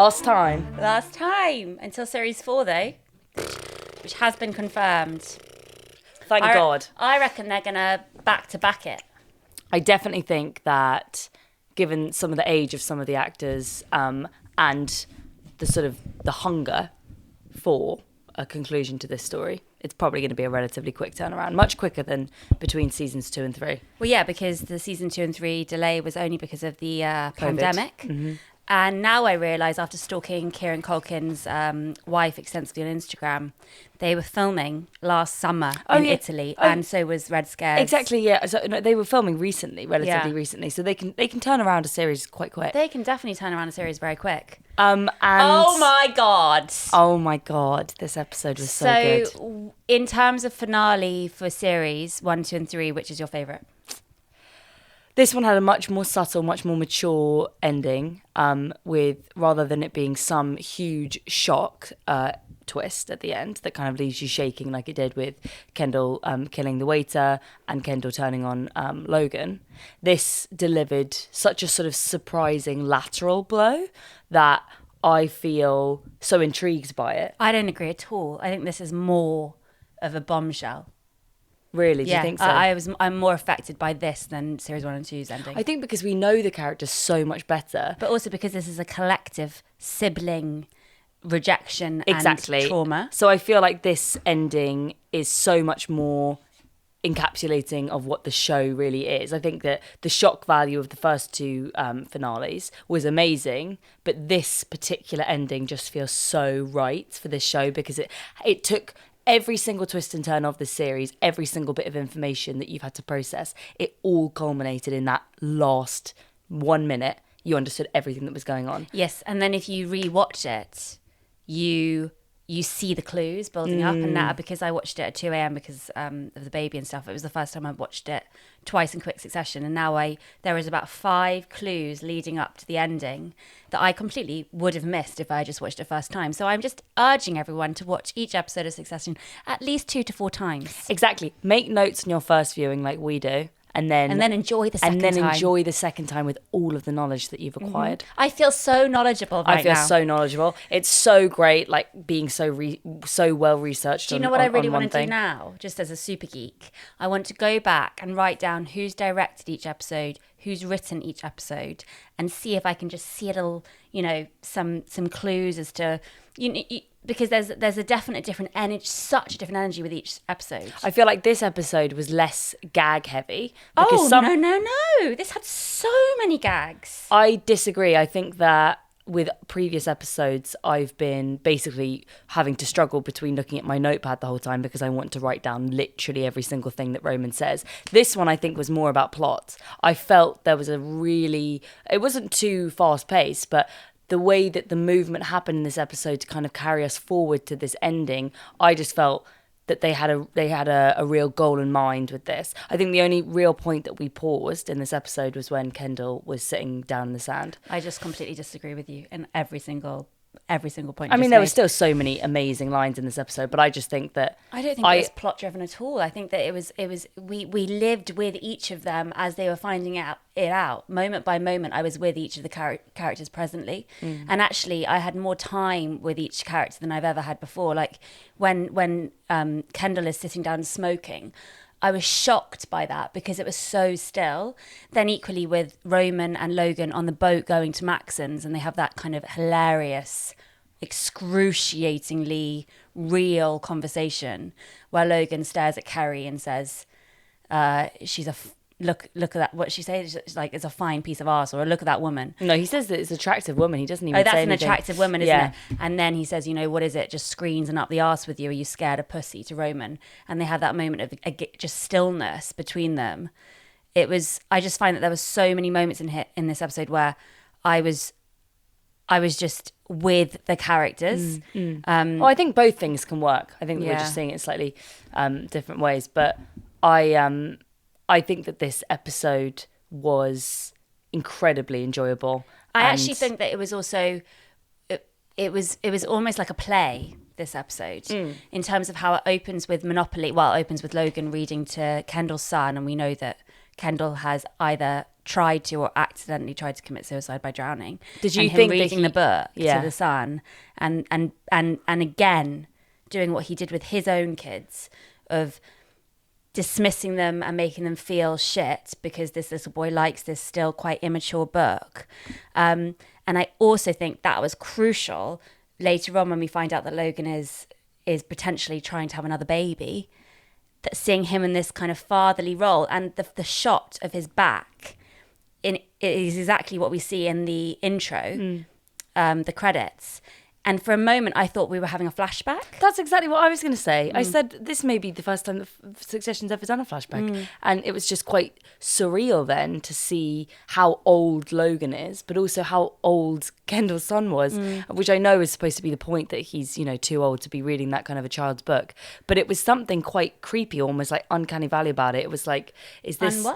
Last time. Last time. Until series 4, though, which has been confirmed. Thank God. I reckon they're going to back-to-back it. I definitely think that, given some of the age of some of the actors and the sort of the hunger for a conclusion to this story, it's probably going to be a relatively quick turnaround, much quicker than between seasons 2 and 3. Well, yeah, because the season 2 and 3 delay was only because of the pandemic. Mm-hmm. And now I realise, after stalking Kieran Culkin's wife extensively on Instagram, they were filming last summer in Italy, and so was Red Scares. Exactly, yeah. So no, they were filming recently, relatively recently, so they can turn around a series quite quick. They can definitely turn around a series very quick. And oh my God! Oh my God! This episode was so good. So, in terms of finale for series 1, 2, and 3, which is your favourite? This one had a much more subtle, much more mature ending, with, rather than it being some huge shock twist at the end that kind of leaves you shaking like it did with Kendall killing the waiter and Kendall turning on Logan. This delivered such a sort of surprising lateral blow that I feel so intrigued by it. I don't agree at all. I think this is more of a bombshell. Really? Do you think so? I'm more affected by this than series 1 and 2's ending. I think because we know the characters so much better. But also because this is a collective sibling rejection and trauma. So I feel like this ending is so much more encapsulating of what the show really is. I think that the shock value of the first 2 finales was amazing, but this particular ending just feels so right for this show because it took every single twist and turn of the series, every single bit of information that you've had to process, it all culminated in that last 1 minute. You understood everything that was going on. Yes, and then if you rewatch it, you see the clues building up. And now, because I watched it at 2 a.m. because of the baby and stuff, it was the first time I watched it twice in quick succession. And now there is about 5 clues leading up to the ending that I completely would have missed if I just watched it first time. So I'm just urging everyone to watch each episode of Succession at least 2 to 4 times. Exactly. Make notes on your first viewing like we do. And then enjoy the second time. And then enjoy the second time with all of the knowledge that you've acquired. I feel so knowledgeable right now. I feel so knowledgeable. It's so great, like being so well researched. Do you know what I really want to do now, just as a super geek? I want to go back and write down who's directed each episode, who's written each episode, and see if I can just see a little, some clues as to, because there's a definite different energy, such a different energy with each episode. I feel like this episode was less gag heavy. No. This had so many gags. I disagree. I think that with previous episodes, I've been basically having to struggle between looking at my notepad the whole time because I want to write down literally every single thing that Roman says. This one, I think, was more about plot. I felt there was it wasn't too fast paced, but the way that the movement happened in this episode to kind of carry us forward to this ending, I just felt that they had a real goal in mind with this. I think the only real point that we paused in this episode was when Kendall was sitting down in the sand. I just completely disagree with you in every single point. I mean, there were still so many amazing lines in this episode, but I just think that I don't think it was plot driven at all. I think that it was we lived with each of them as they were finding it out moment by moment. I was with each of the characters presently, and actually I had more time with each character than I've ever had before. Like when Kendall is sitting down smoking, I was shocked by that because it was so still. Then equally with Roman and Logan on the boat going to Maxon's, and they have that kind of hilarious, excruciatingly real conversation where Logan stares at Kerry and says, she's look at that, what she says, it's like, it's a fine piece of arse, or look at that woman. No, he says that it's an attractive woman. He doesn't even say anything. Oh, that's an attractive woman, isn't it? And then he says, what is it? Just screens and up the arse with you. Are you scared of pussy, to Roman? And they had that moment of just stillness between them. I just find that there were so many moments in this episode where I was just with the characters. Well, I think both things can work. I think we're just seeing it slightly different ways. But I think that this episode was incredibly enjoyable. I actually think that it was also it was almost like a play, this episode, in terms of how it opens with Monopoly. Well, it opens with Logan reading to Kendall's son, and we know that Kendall has either tried to or accidentally tried to commit suicide by drowning. Did you and him think reading the book Yeah. to the son and again doing what he did with his own kids of dismissing them and making them feel shit because this little boy likes this still quite immature book. And I also think that was crucial later on when we find out that Logan is potentially trying to have another baby, that seeing him in this kind of fatherly role, and the shot of his back is exactly what we see in the intro, the credits. And for a moment, I thought we were having a flashback. That's exactly what I was going to say. I said this may be the first time that Succession's ever done a flashback. And it was just quite surreal then to see how old Logan is, but also how old Kendall's son was, which I know is supposed to be the point that he's, too old to be reading that kind of a child's book. But it was something quite creepy, almost like Uncanny Valley about it. It was like, is this...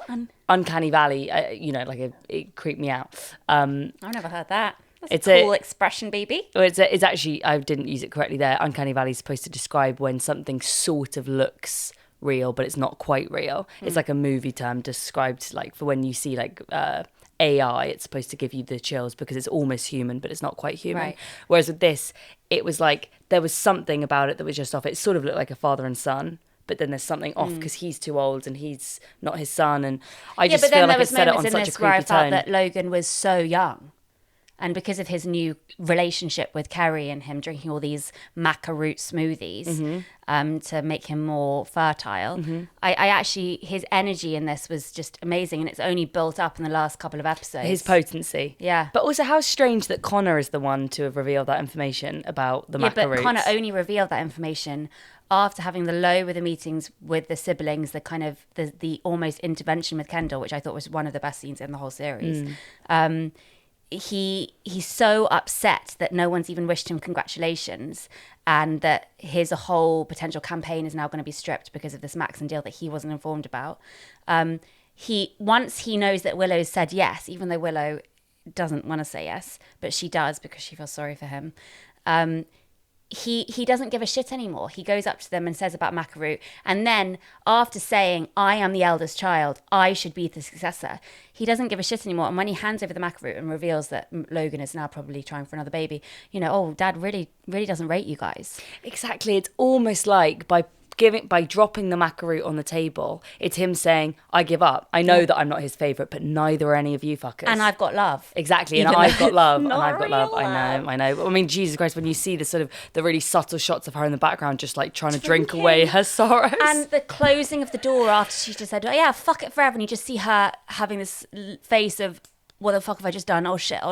Uncanny Valley, it creeped me out. I've never heard that. It's a cool expression, baby. It's actually, I didn't use it correctly there. Uncanny Valley is supposed to describe when something sort of looks real, but it's not quite real. It's like a movie term described like for when you see like AI, it's supposed to give you the chills because it's almost human, but it's not quite human. Right. Whereas with this, it was like there was something about it that was just off. It sort of looked like a father and son, but then there's something off because he's too old and he's not his son. And I just feel like it set it on such a creepy where I felt tone. that Logan was so young. And because of his new relationship with Kerry and him drinking all these maca root smoothies to make him more fertile, I actually, his energy in this was just amazing. And it's only built up in the last couple of episodes. His potency. Yeah. But also how strange that Connor is the one to have revealed that information about the maca roots. But Connor only revealed that information after having the low with the meetings with the siblings, the kind of the almost intervention with Kendall, which I thought was one of the best scenes in the whole series. He's so upset that no one's even wished him congratulations, and that his whole potential campaign is now going to be stripped because of this Maxon deal that he wasn't informed about. Once he knows that Willow's said yes, even though Willow doesn't want to say yes, but she does because she feels sorry for him. He doesn't give a shit anymore. He goes up to them and says about Macaroot. And then after saying, I am the eldest child, I should be the successor, he doesn't give a shit anymore. And when he hands over the Macaroot and reveals that Logan is now probably trying for another baby, Dad really, really doesn't rate you guys. Exactly. It's almost like by dropping the macaroot on the table, it's him saying, I give up. I know that I'm not his favourite, but neither are any of you fuckers. And I've got love. Exactly. And I've got love. And Not I've got love. real love. I know. I mean, Jesus Christ, when you see the sort of the really subtle shots of her in the background, just like trying to drink away her sorrows. And the closing of the door after she just said, oh yeah, fuck it forever. And you just see her having this face of, what the fuck have I just done? Oh shit.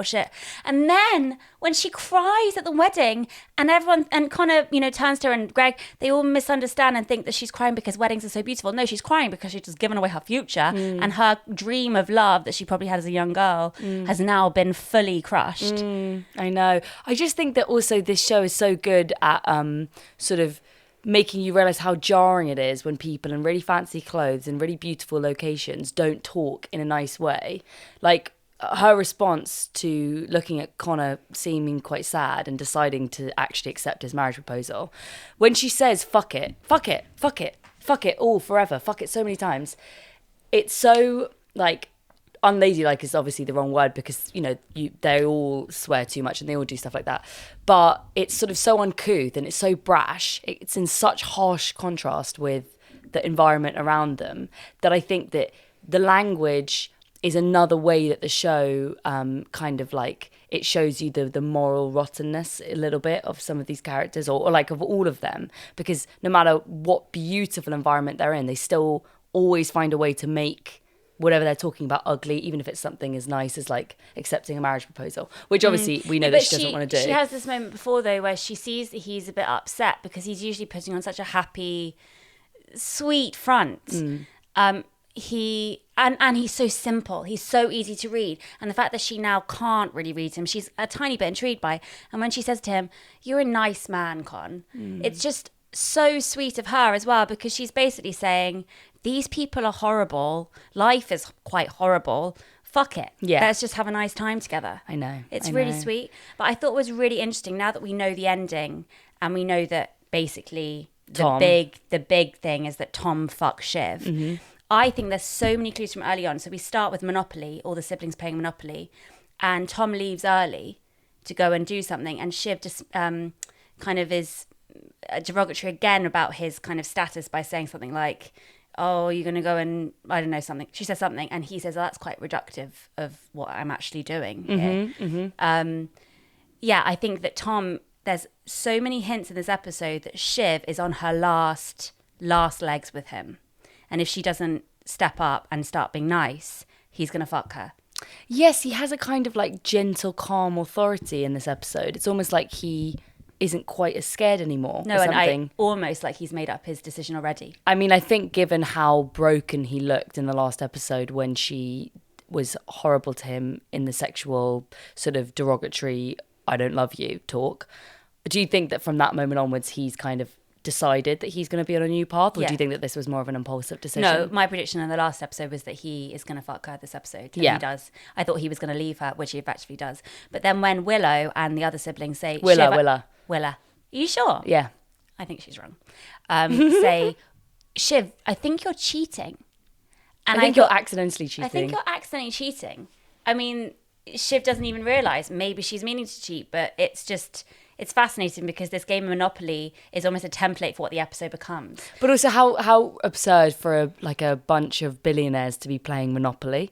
And then when she cries at the wedding and Connor, turns to her and Greg, they all misunderstand and think that she's crying because weddings are so beautiful. No, she's crying because she's just given away her future and her dream of love that she probably had as a young girl has now been fully crushed. I know. I just think that also this show is so good at sort of making you realise how jarring it is when people in really fancy clothes and really beautiful locations don't talk in a nice way. Like, her response to looking at Connor seeming quite sad and deciding to actually accept his marriage proposal, when she says, fuck it, all forever, fuck it so many times, it's so, like, unladylike is obviously the wrong word because, they all swear too much and they all do stuff like that. But it's sort of so uncouth and it's so brash. It's in such harsh contrast with the environment around them that I think that the language is another way that the show kind of like, it shows you the moral rottenness a little bit of some of these characters or like of all of them, because no matter what beautiful environment they're in, they still always find a way to make whatever they're talking about ugly, even if it's something as nice as like accepting a marriage proposal, which obviously we know that she doesn't want to do. She has this moment before though where she sees that he's a bit upset because he's usually putting on such a happy, sweet front. He's so simple. He's so easy to read. And the fact that she now can't really read him, she's a tiny bit intrigued by. And when she says to him, you're a nice man, Con, it's just so sweet of her as well, because she's basically saying, these people are horrible. Life is quite horrible. Fuck it. Yeah. Let's just have a nice time together. I know. It's really sweet. But I thought it was really interesting now that we know the ending and we know that basically the big thing is that Tom fucks Shiv. I think there's so many clues from early on. So we start with Monopoly, all the siblings playing Monopoly, and Tom leaves early to go and do something, and Shiv just kind of is derogatory again about his kind of status by saying something like, oh, you're going to go and, I don't know, something. She says something, and he says, oh, that's quite reductive of what I'm actually doing here. Yeah, I think that Tom, there's so many hints in this episode that Shiv is on her last legs with him. And if she doesn't step up and start being nice, he's going to fuck her. Yes, he has a kind of like gentle, calm authority in this episode. It's almost like he isn't quite as scared anymore. No, and I almost like he's made up his decision already. I mean, I think given how broken he looked in the last episode when she was horrible to him in the sexual sort of derogatory, I don't love you talk, do you think that from that moment onwards he's kind of decided that he's going to be on a new path, or do you think that this was more of an impulsive decision? No, my prediction in the last episode was that he is going to fuck her this episode. And he does. I thought he was going to leave her, which he actually does. But then when Willow and the other siblings say... Willa. Are you sure? Yeah. I think she's wrong. Say, Shiv, I think you're cheating. And I think you're accidentally cheating. I think you're accidentally cheating. I mean, Shiv doesn't even realise maybe she's meaning to cheat, but it's just... It's fascinating because this game of Monopoly is almost a template for what the episode becomes. But also how absurd for a bunch of billionaires to be playing Monopoly,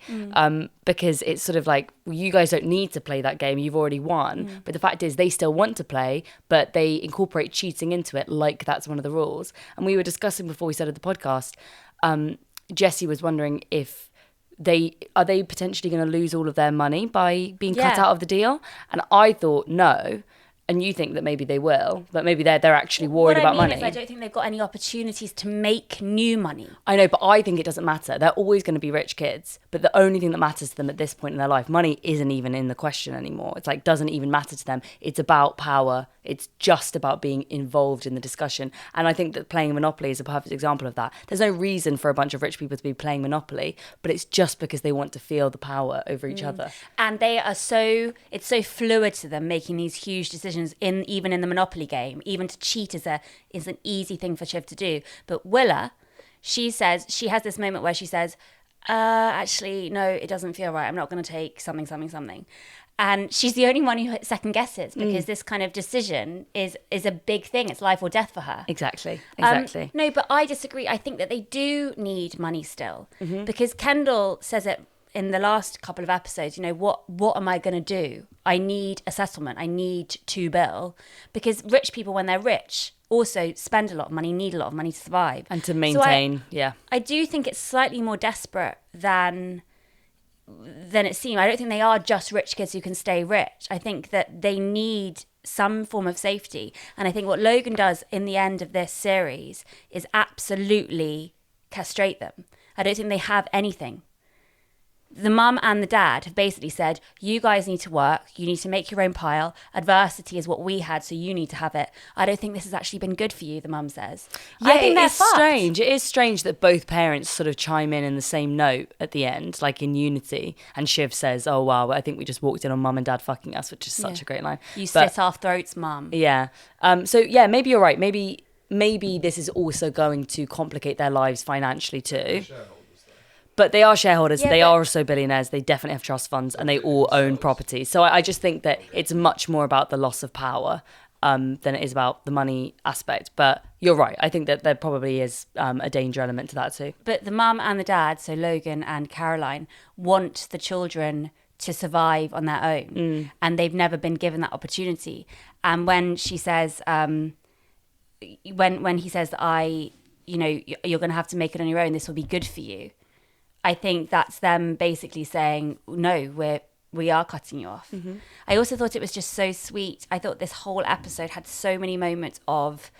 because it's sort of like, well, you guys don't need to play that game, you've already won. But the fact is they still want to play, but they incorporate cheating into it like that's one of the rules. And we were discussing before we started the podcast, Jessie was wondering if are they potentially going to lose all of their money by being cut out of the deal? And I thought no. And you think that maybe they will, but maybe they're actually worried about money. I don't think they've got any opportunities to make new money. I know, but I think it doesn't matter. They're always going to be rich kids, but the only thing that matters to them at this point in their life, money isn't even in the question anymore. It's like, doesn't even matter to them. It's about power. It's just about being involved in the discussion. And I think that playing Monopoly is a perfect example of that. There's no reason for a bunch of rich people to be playing Monopoly, but it's just because they want to feel the power over each other. And it's so fluid to them making these huge decisions even in the Monopoly game. Even to cheat is an easy thing for Shiv to do. But Willa, she has this moment where she says, actually, no, it doesn't feel right. I'm not going to take something. And she's the only one who second guesses because this kind of decision is a big thing. It's life or death for her. Exactly. No, but I disagree. I think that they do need money still because Kendall says it in the last couple of episodes. You know, what am I going to do? I need a settlement. I need to bill because rich people, when they're rich, also spend a lot of money, need a lot of money to survive and to maintain. I do think it's slightly more desperate than it seems. I don't think they are just rich kids who can stay rich. I think that they need some form of safety. And I think what Logan does in the end of this series is absolutely castrate them. I don't think they have anything. The mum and the dad have basically said, you guys need to work, you need to make your own pile, adversity is what we had, so you need to have it. I don't think this has actually been good for you, the mum says. Yeah, I think it's strange. It is strange that both parents sort of chime in the same note at the end, like in unity, and Shiv says, oh wow, I think we just walked in on mum and dad fucking us, which is such a great line. You slit our throats, mum. Yeah. So yeah, maybe you're right. Maybe this is also going to complicate their lives financially too. But they are shareholders. They are also billionaires. They definitely have trust funds and they all own property. So I just think that it's much more about the loss of power than it is about the money aspect. But you're right. I think that there probably is a danger element to that too. But the mum and the dad, so Logan and Caroline, want the children to survive on their own. And they've never been given that opportunity. And when she says, when he says that you're going to have to make it on your own, this will be good for you. I think that's them basically saying, no, we are cutting you off. I also thought it was just so sweet. I thought this whole episode had so many moments of,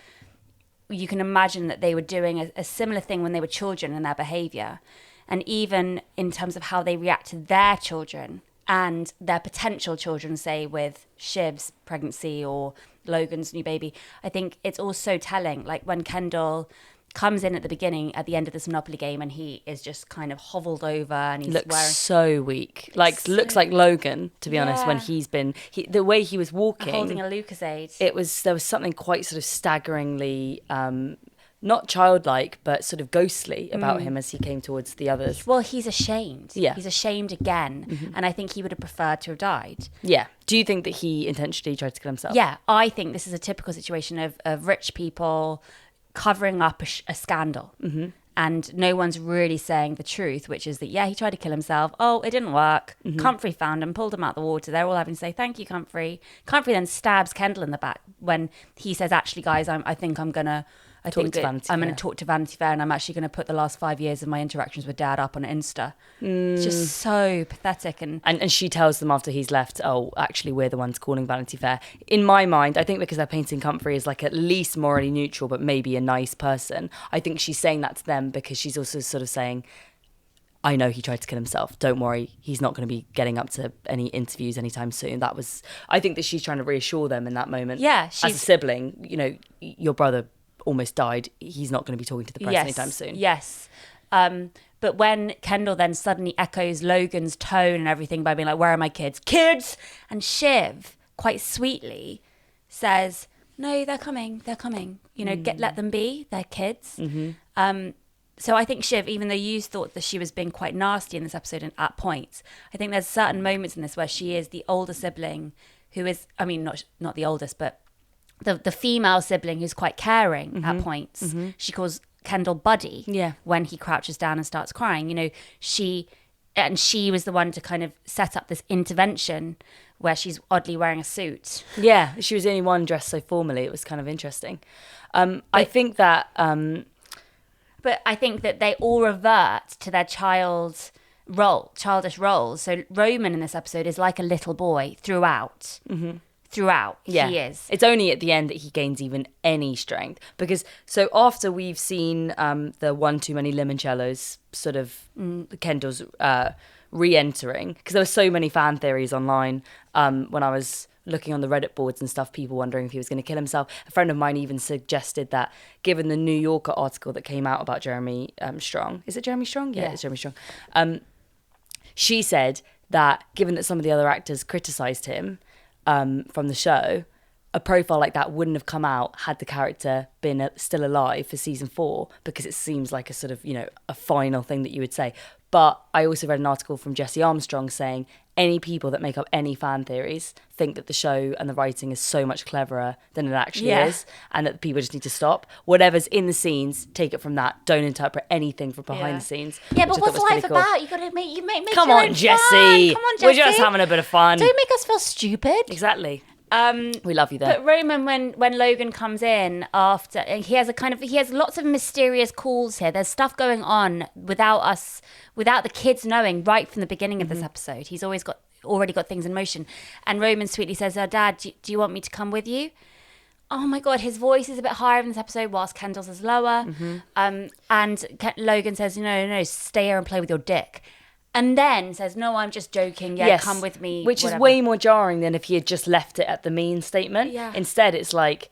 you can imagine that they were doing a similar thing when they were children in their behaviour. And even in terms of how they react to their children and their potential children, say with Shiv's pregnancy or Logan's new baby, I think it's all so telling. Like when Kendall comes in at the beginning, at the end of this Monopoly game, and he is just kind of hovelled over and he's looks so weak. Looks like Logan, to be honest, when the way he was walking, holding a Lucasade. There was something quite sort of staggeringly not childlike, but sort of ghostly about him as he came towards the others. Well, he's ashamed. Yeah. He's ashamed again. And I think he would have preferred to have died. Yeah. Do you think that he intentionally tried to kill himself? Yeah, I think this is a typical situation of rich people covering up a scandal. And no one's really saying the truth, which is that, yeah, he tried to kill himself. Oh, it didn't work. Comfrey found him, pulled him out the water. They're all having to say, thank you, Comfrey. Comfrey then stabs Kendall in the back when he says, actually, guys, I think I'm going to talk to Vanity Fair, and I'm actually going to put the last 5 years of my interactions with Dad up on Insta. It's just so pathetic. And she tells them after he's left, oh, actually, we're the ones calling Vanity Fair. In my mind, I think because they're painting Comfrey as like at least morally neutral, but maybe a nice person, I think she's saying that to them because she's also sort of saying, I know he tried to kill himself. Don't worry, he's not going to be getting up to any interviews anytime soon. I think that she's trying to reassure them in that moment. Yeah, as a sibling, you know, your brother almost died. He's not going to be talking to the press anytime soon. Yes. But when Kendall then suddenly echoes Logan's tone and everything by being like, where are my kids? Kids! And Shiv, quite sweetly, says, no, they're coming. You know, let them be. They're kids. So I think Shiv, even though you thought that she was being quite nasty in this episode and at points, I think there's certain moments in this where she is the older sibling who is, I mean, not the oldest, but the female sibling who's quite caring at points. She calls Kendall Buddy when he crouches down and starts crying. You know, she was the one to kind of set up this intervention where she's oddly wearing a suit. Yeah, she was the only one dressed so formally. It was kind of interesting. I think that... But I think that they all revert to their childish roles. So Roman in this episode is like a little boy throughout. Throughout, yeah. He is. It's only at the end that he gains even any strength. Because, so after we've seen the one too many limoncellos sort of Kendall's re-entering, because there were so many fan theories online when I was looking on the Reddit boards and stuff, people wondering if he was going to kill himself. A friend of mine even suggested that given the New Yorker article that came out about Jeremy Strong, is it Jeremy Strong? Yeah, it's Jeremy Strong. She said that given that some of the other actors criticised him from the show, a profile like that wouldn't have come out had the character been still alive for season 4, because it seems like a sort of, you know, a final thing that you would say. But I also read an article from Jessie Armstrong saying any people that make up any fan theories think that the show and the writing is so much cleverer than it actually is, and that people just need to stop. Whatever's in the scenes, take it from that. Don't interpret anything from behind the scenes. Yeah, but what's life about? You got to make Come your on, own Jessie. fun. Come on, Jessie. We're just having a bit of fun. Don't make us feel stupid. Exactly. We love you there. But Roman, when Logan comes in after, he has lots of mysterious calls here. There's stuff going on without the kids knowing right from the beginning of this episode. He's already got things in motion. And Roman sweetly says, oh, Dad, do you want me to come with you? Oh my God, his voice is a bit higher in this episode whilst Kendall's is lower. And Logan says, no, stay here and play with your dick. And then says, no, I'm just joking. Yeah, yes. Come with me. Which is way more jarring than if he had just left it at the mean statement. Yeah. Instead, it's like,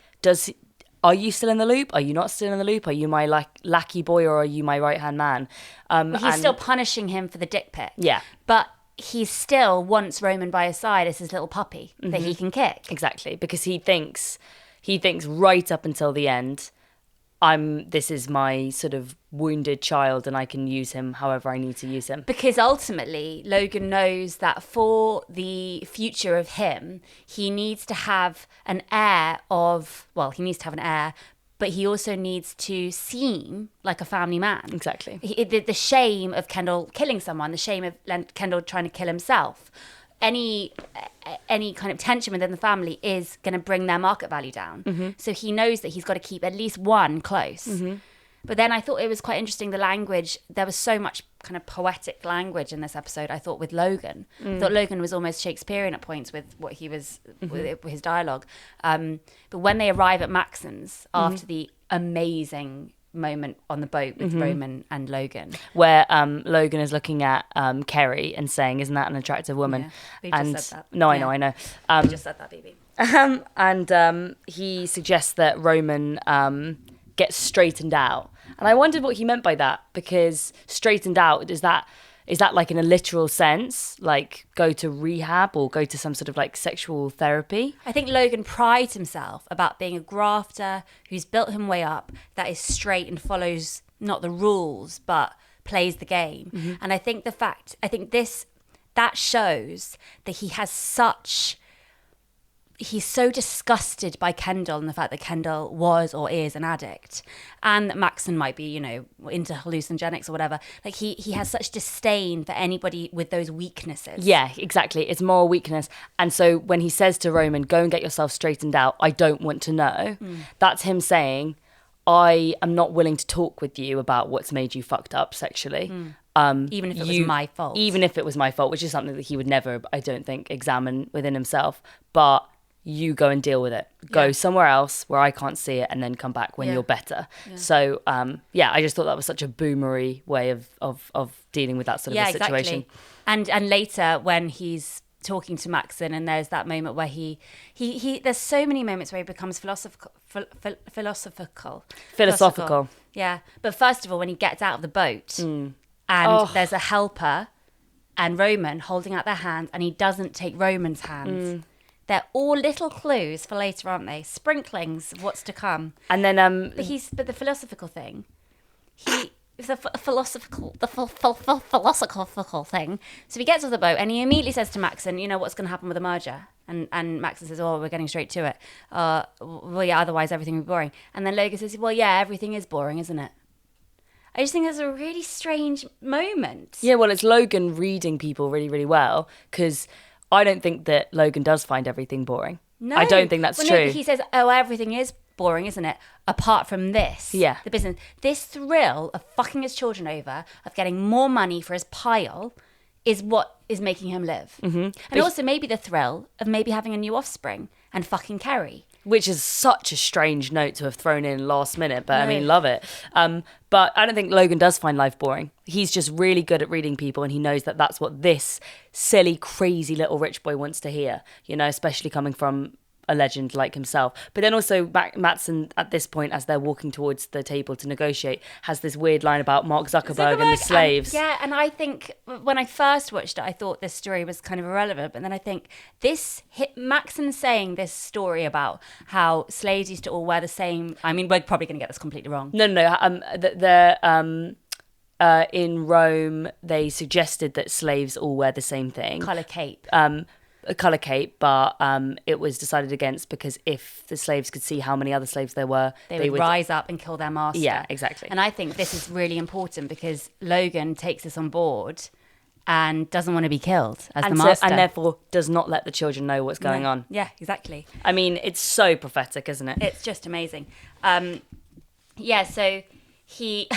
are you still in the loop? Are you not still in the loop? Are you my lackey boy or are you my right-hand man? He's still punishing him for the dick pic. Yeah. But he still wants Roman by his side as his little puppy that he can kick. Exactly. Because he thinks right up until the end, this is my sort of wounded child and I can use him however I need to use him. Because ultimately, Logan knows that for the future of him, he needs to have an heir, but he also needs to seem like a family man. Exactly. The shame of Kendall killing someone, the shame of Kendall trying to kill himself, any kind of tension within the family is going to bring their market value down. So he knows that he's got to keep at least one close. But then I thought it was quite interesting, the language. There was so much kind of poetic language in this episode, I thought, with Logan. I thought Logan was almost Shakespearean at points with what he was, with his dialogue. But when they arrive at Maxon's after the amazing moment on the boat with Roman and Logan, where Logan is looking at Kerry and saying, isn't that an attractive woman? Yeah, we just said that. No, I know. We just said that, baby. And he suggests that Roman gets straightened out. And I wondered what he meant by that, because straightened out, is that Is that like in a literal sense, like go to rehab or go to some sort of like sexual therapy? I think Logan prides himself about being a grafter who's built him way up, that is straight and follows not the rules, but plays the game. And I think that shows that he's so disgusted by Kendall and the fact that Kendall was or is an addict, and that Maxon might be, into hallucinogenics or whatever. Like he has such disdain for anybody with those weaknesses. Yeah, exactly. It's moral weakness. And so when he says to Roman, go and get yourself straightened out, I don't want to know, that's him saying, I am not willing to talk with you about what's made you fucked up sexually. Even if it was my fault. Even if it was my fault, which is something that he would never, I don't think, examine within himself. But you go and deal with it. Go somewhere else where I can't see it, and then come back when you're better. Yeah. So, I just thought that was such a boomery way of dealing with that sort of a situation. Exactly. And later when he's talking to Maxon, and there's that moment where he there's so many moments where he becomes philosophical. Yeah. But first of all, when he gets out of the boat and there's a helper and Roman holding out their hands, and he doesn't take Roman's hands. They're all little clues for later, aren't they? Sprinklings of what's to come. And then but the philosophical thing, the philosophical thing. So he gets off the boat and he immediately says to Maxon, what's going to happen with the merger? And Maxon says, oh, we're getting straight to it. Well, yeah, otherwise everything will be boring. And then Logan says, well, yeah, everything is boring, isn't it? I just think that's a really strange moment. Yeah, well, it's Logan reading people really, really well, because I don't think that Logan does find everything boring. No. I don't think that's true. No, but he says, oh, everything is boring, isn't it? Apart from this. Yeah. The business. This thrill of fucking his children over, of getting more money for his pile, is what is making him live. And also maybe the thrill of maybe having a new offspring and fucking Kerry. Which is such a strange note to have thrown in last minute, but I mean, love it. But I don't think Logan does find life boring. He's just really good at reading people, and he knows that that's what this silly, crazy little rich boy wants to hear, especially coming from a legend like himself. But then also Matsson, at this point, as they're walking towards the table to negotiate, has this weird line about Mark Zuckerberg and the slaves. And I think when I first watched it, I thought this story was kind of irrelevant. But then I think Matsson saying this story about how slaves used to all wear the same. I mean, we're probably going to get this completely wrong. No. In Rome, they suggested that slaves all wear the same thing. Colour cape. A colour cape, but it was decided against because if the slaves could see how many other slaves there were, they would rise up and kill their master. Yeah, exactly. And I think this is really important because Logan takes this on board and doesn't want to be killed as the master. And therefore does not let the children know what's going on. Yeah, exactly. I mean, it's so prophetic, isn't it? It's just amazing. So and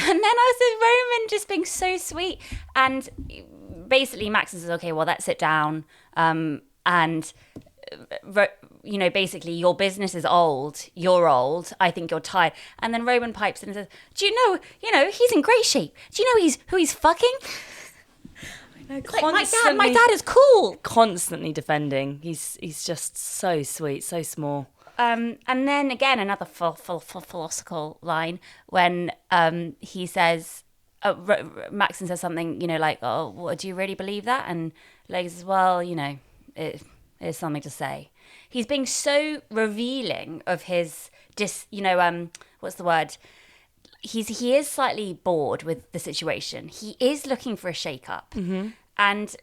then also Roman just being so sweet. And basically Max says, okay, well, let's sit down. Basically your business is old, you're old, I think you're tired. And then Roman pipes in and says, do you know, he's in great shape. Do you know who he's fucking? I know, my dad is cool. Constantly defending. He's just so sweet, so small. And then again, another philosophical line when he says, Maxon says something, like, oh, well, do you really believe that? And Logan says, well, it is something to say. He's being so revealing of his what's the word? He is slightly bored with the situation. He is looking for a shake-up. And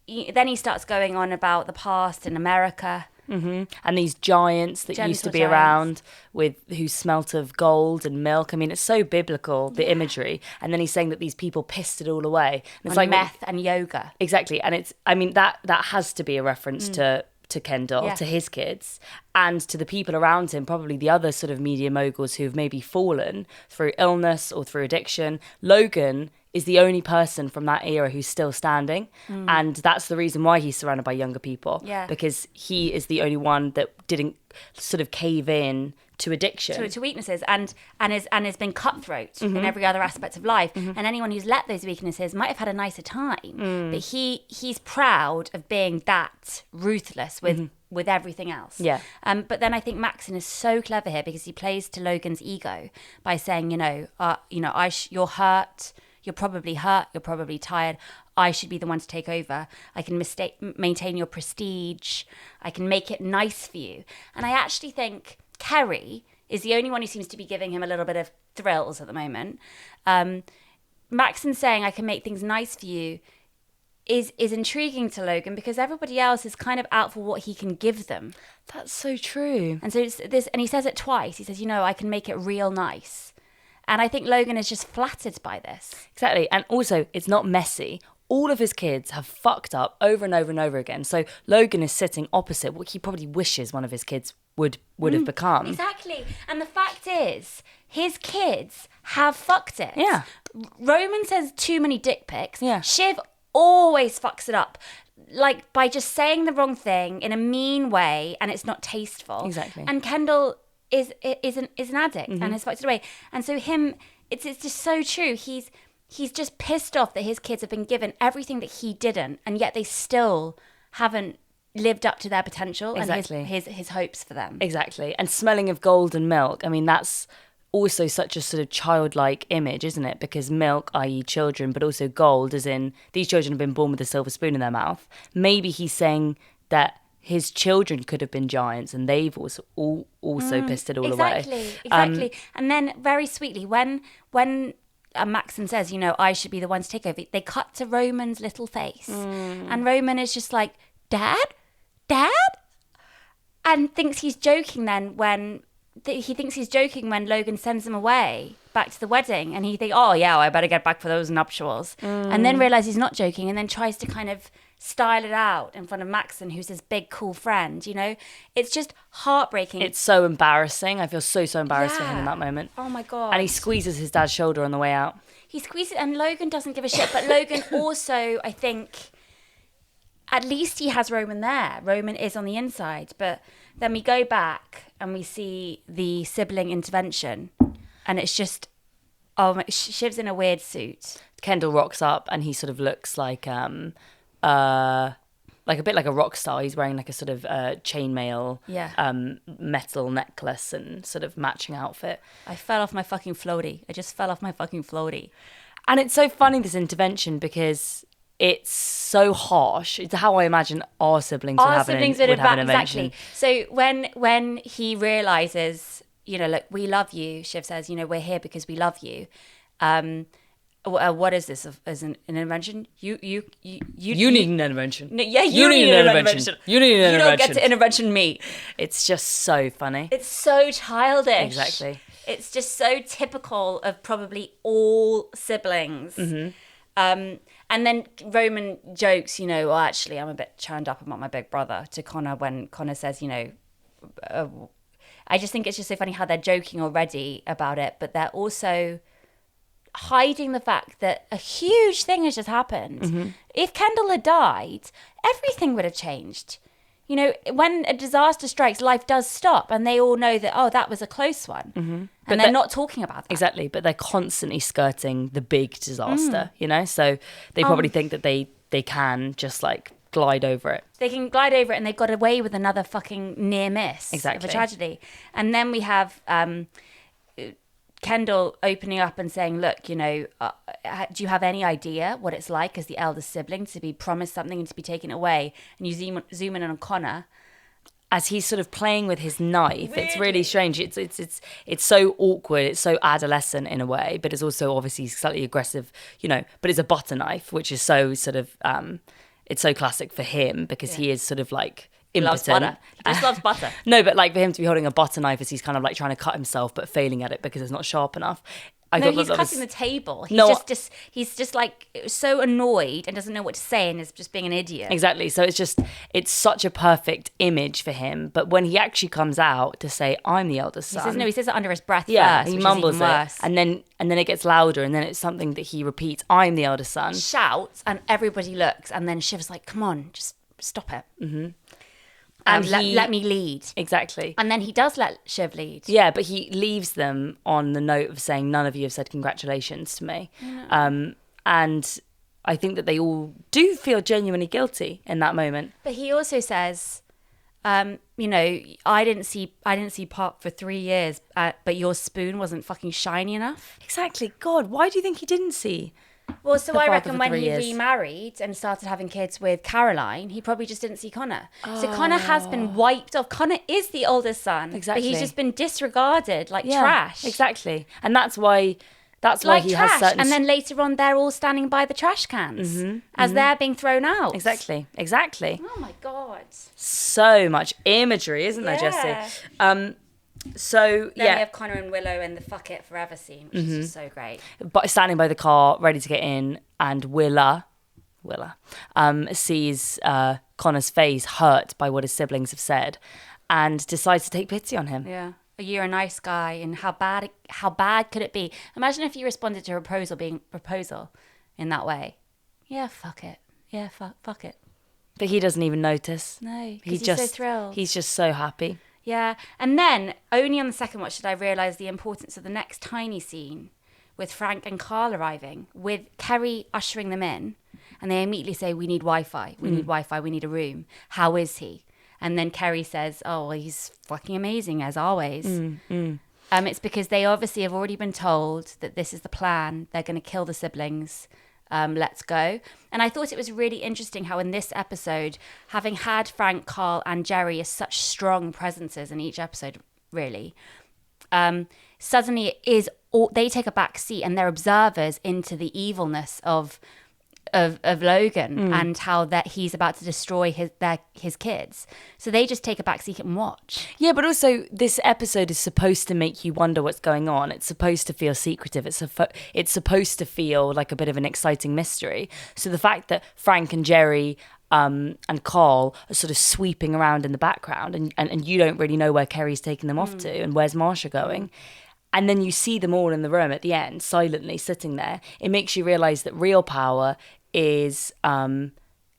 then he starts going on about the past in America. And these giants that used to be around who smelt of gold and milk. I mean, it's so biblical, the imagery. And then he's saying that these people pissed it all away. And it's like meth and yoga. Exactly. And that has to be a reference to Kendall, to his kids, and to the people around him, probably the other sort of media moguls who've maybe fallen through illness or through addiction. Logan is the only person from that era who's still standing. And that's the reason why he's surrounded by younger people. Yeah. Because he is the only one that didn't sort of cave in to addiction. To weaknesses and has been cutthroat in every other aspect of life. And anyone who's let those weaknesses might have had a nicer time. But he's proud of being that ruthless with everything else. Yeah. But then I think Maxon is so clever here because he plays to Logan's ego by saying, you're hurt. You're probably hurt. You're probably tired. I should be the one to take over. I can maintain your prestige. I can make it nice for you. And I actually think Kerry is the only one who seems to be giving him a little bit of thrills at the moment. Maxon saying, I can make things nice for you, is intriguing to Logan, because everybody else is kind of out for what he can give them. That's so true. And so and he says it twice. He says, I can make it real nice. And I think Logan is just flattered by this. Exactly. And also, it's not messy. All of his kids have fucked up over and over and over again. So Logan is sitting opposite what he probably wishes one of his kids would have become. Exactly. And the fact is, his kids have fucked it. Yeah. Roman says too many dick pics. Yeah. Shiv always fucks it up, like by just saying the wrong thing in a mean way, and it's not tasteful. Exactly. And Kendall is an addict and has fucked it away. And so it's just so true. He's just pissed off that his kids have been given everything that he didn't, and yet they still haven't lived up to their potential. Exactly. And his hopes for them. Exactly. And smelling of gold and milk. I mean, that's also such a sort of childlike image, isn't it? Because milk, i.e. children, but also gold, as in these children have been born with a silver spoon in their mouth. Maybe he's saying that his children could have been giants, and they've also pissed it all away. Exactly. And then very sweetly, when Maxon says, I should be the one to take over, they cut to Roman's little face. And Roman is just like, Dad? And thinks he's joking then when Logan sends him away back to the wedding, and he thinks, oh yeah, I better get back for those nuptials. And then realises he's not joking, and then tries to kind of style it out in front of Maxon, who's his big cool friend. It's just heartbreaking. It's so embarrassing. I feel so embarrassed for him in that moment. Oh my god. And he squeezes his dad's shoulder on the way out. He squeezes, and Logan doesn't give a shit, but Logan also, I think, at least he has Roman there. Roman is on the inside. But then we go back and we see the sibling intervention, and it's just, Shiv's in a weird suit. Kendall rocks up, and he sort of looks like a bit like a rock star. He's wearing like a sort of chainmail, metal necklace and sort of matching outfit. I fell off my fucking floaty. I just fell off my fucking floaty. And it's so funny, this intervention, because it's so harsh. It's how I imagine our siblings would have an intervention. Exactly. So when he realises, look, we love you, Shiv says, we're here because we love you. What is this as an intervention? You need an intervention. No, yeah, you need an intervention. You need an intervention. You don't get to intervention me. It's just so funny. It's so childish. Exactly. It's just so typical of probably all siblings. And then Roman jokes, well, actually, I'm a bit churned up about my big brother, to Connor, when Connor says, I just think it's just so funny how they're joking already about it, but they're also hiding the fact that a huge thing has just happened. If Kendall had died, everything would have changed. When a disaster strikes, life does stop, and they all know that, that was a close one. And they're not talking about that. Exactly, but they're constantly skirting the big disaster, So they probably think that they can just like glide over it. They can glide over it, and they got away with another fucking near miss of a tragedy. And then we have Kendall opening up and saying, look, do you have any idea what it's like as the eldest sibling to be promised something and to be taken away? And you zoom in on Connor as he's sort of playing with his knife. It's really strange. It's so awkward. It's so adolescent in a way, but it's also obviously slightly aggressive, but it's a butter knife, which is so sort of, it's so classic for him, because he is sort of like impotent. Loves butter. He just loves butter. No, but like for him to be holding a butter knife as he's kind of like trying to cut himself, but failing at it because it's not sharp enough. He's cutting the table. He's just like so annoyed and doesn't know what to say, and is just being an idiot. Exactly. So it's such a perfect image for him. But when he actually comes out to say, I'm the eldest son. He says it under his breath first. He mumbles is even worse. it. And then it gets louder, and then it's something that he repeats, I'm the eldest son. Shouts, and everybody looks, and then Shiv's like, come on, just stop it. And let me lead. Exactly. And then he does let Shiv lead. Yeah, but he leaves them on the note of saying, none of you have said congratulations to me. And I think that they all do feel genuinely guilty in that moment. But he also says, I didn't see Pop for 3 years, but your spoon wasn't fucking shiny enough. Exactly. God, why do you think he didn't see? Well, so the I father reckon for when 3 he years. remarried and started having kids with Caroline, he probably just didn't see Connor. So Connor has been wiped off. Connor is the oldest son. Exactly. But he's just been disregarded like Yeah, trash. exactly. And that's why Like he trash. has certain... And then later on, they're all standing by the trash cans as they're being thrown out. Exactly. Oh my God. So much imagery, isn't there, Jessie? So, Then yeah. we have Connor and Willow in the fuck it forever scene, which is just so great. But standing by the car, ready to get in, and Willa sees Connor's face hurt by what his siblings have said, and decides to take pity on him. Yeah. You're a nice guy, and how bad could it be? Imagine if you responded to a proposal in that way. Yeah, fuck it. Yeah, fuck it. But he doesn't even notice. No, because he's so thrilled. He's just so happy. Yeah, and then only on the second watch did I realise the importance of the next tiny scene with Frank and Carl arriving, with Kerry ushering them in, and they immediately say, we need Wi-Fi, we need Wi-Fi, we need a room. How is he? And then Kerry says, oh, well, he's fucking amazing, as always. It's because they obviously have already been told that this is the plan. They're going to kill the siblings. Let's go. And I thought it was really interesting how in this episode, having had Frank, Carl and Jerry as such strong presences in each episode, really, suddenly it is they take a back seat and they're observers into the evilness of Logan and how that he's about to destroy his kids. So they just take a back seat and watch. Yeah, but also this episode is supposed to make you wonder what's going on. It's supposed to feel secretive. It's supposed to feel like a bit of an exciting mystery. So the fact that Frank and Jerry and Carl are sort of sweeping around in the background and you don't really know where Kerry's taking them off to and where's Marsha going. And then you see them all in the room at the end, silently sitting there. It makes you realise that real power is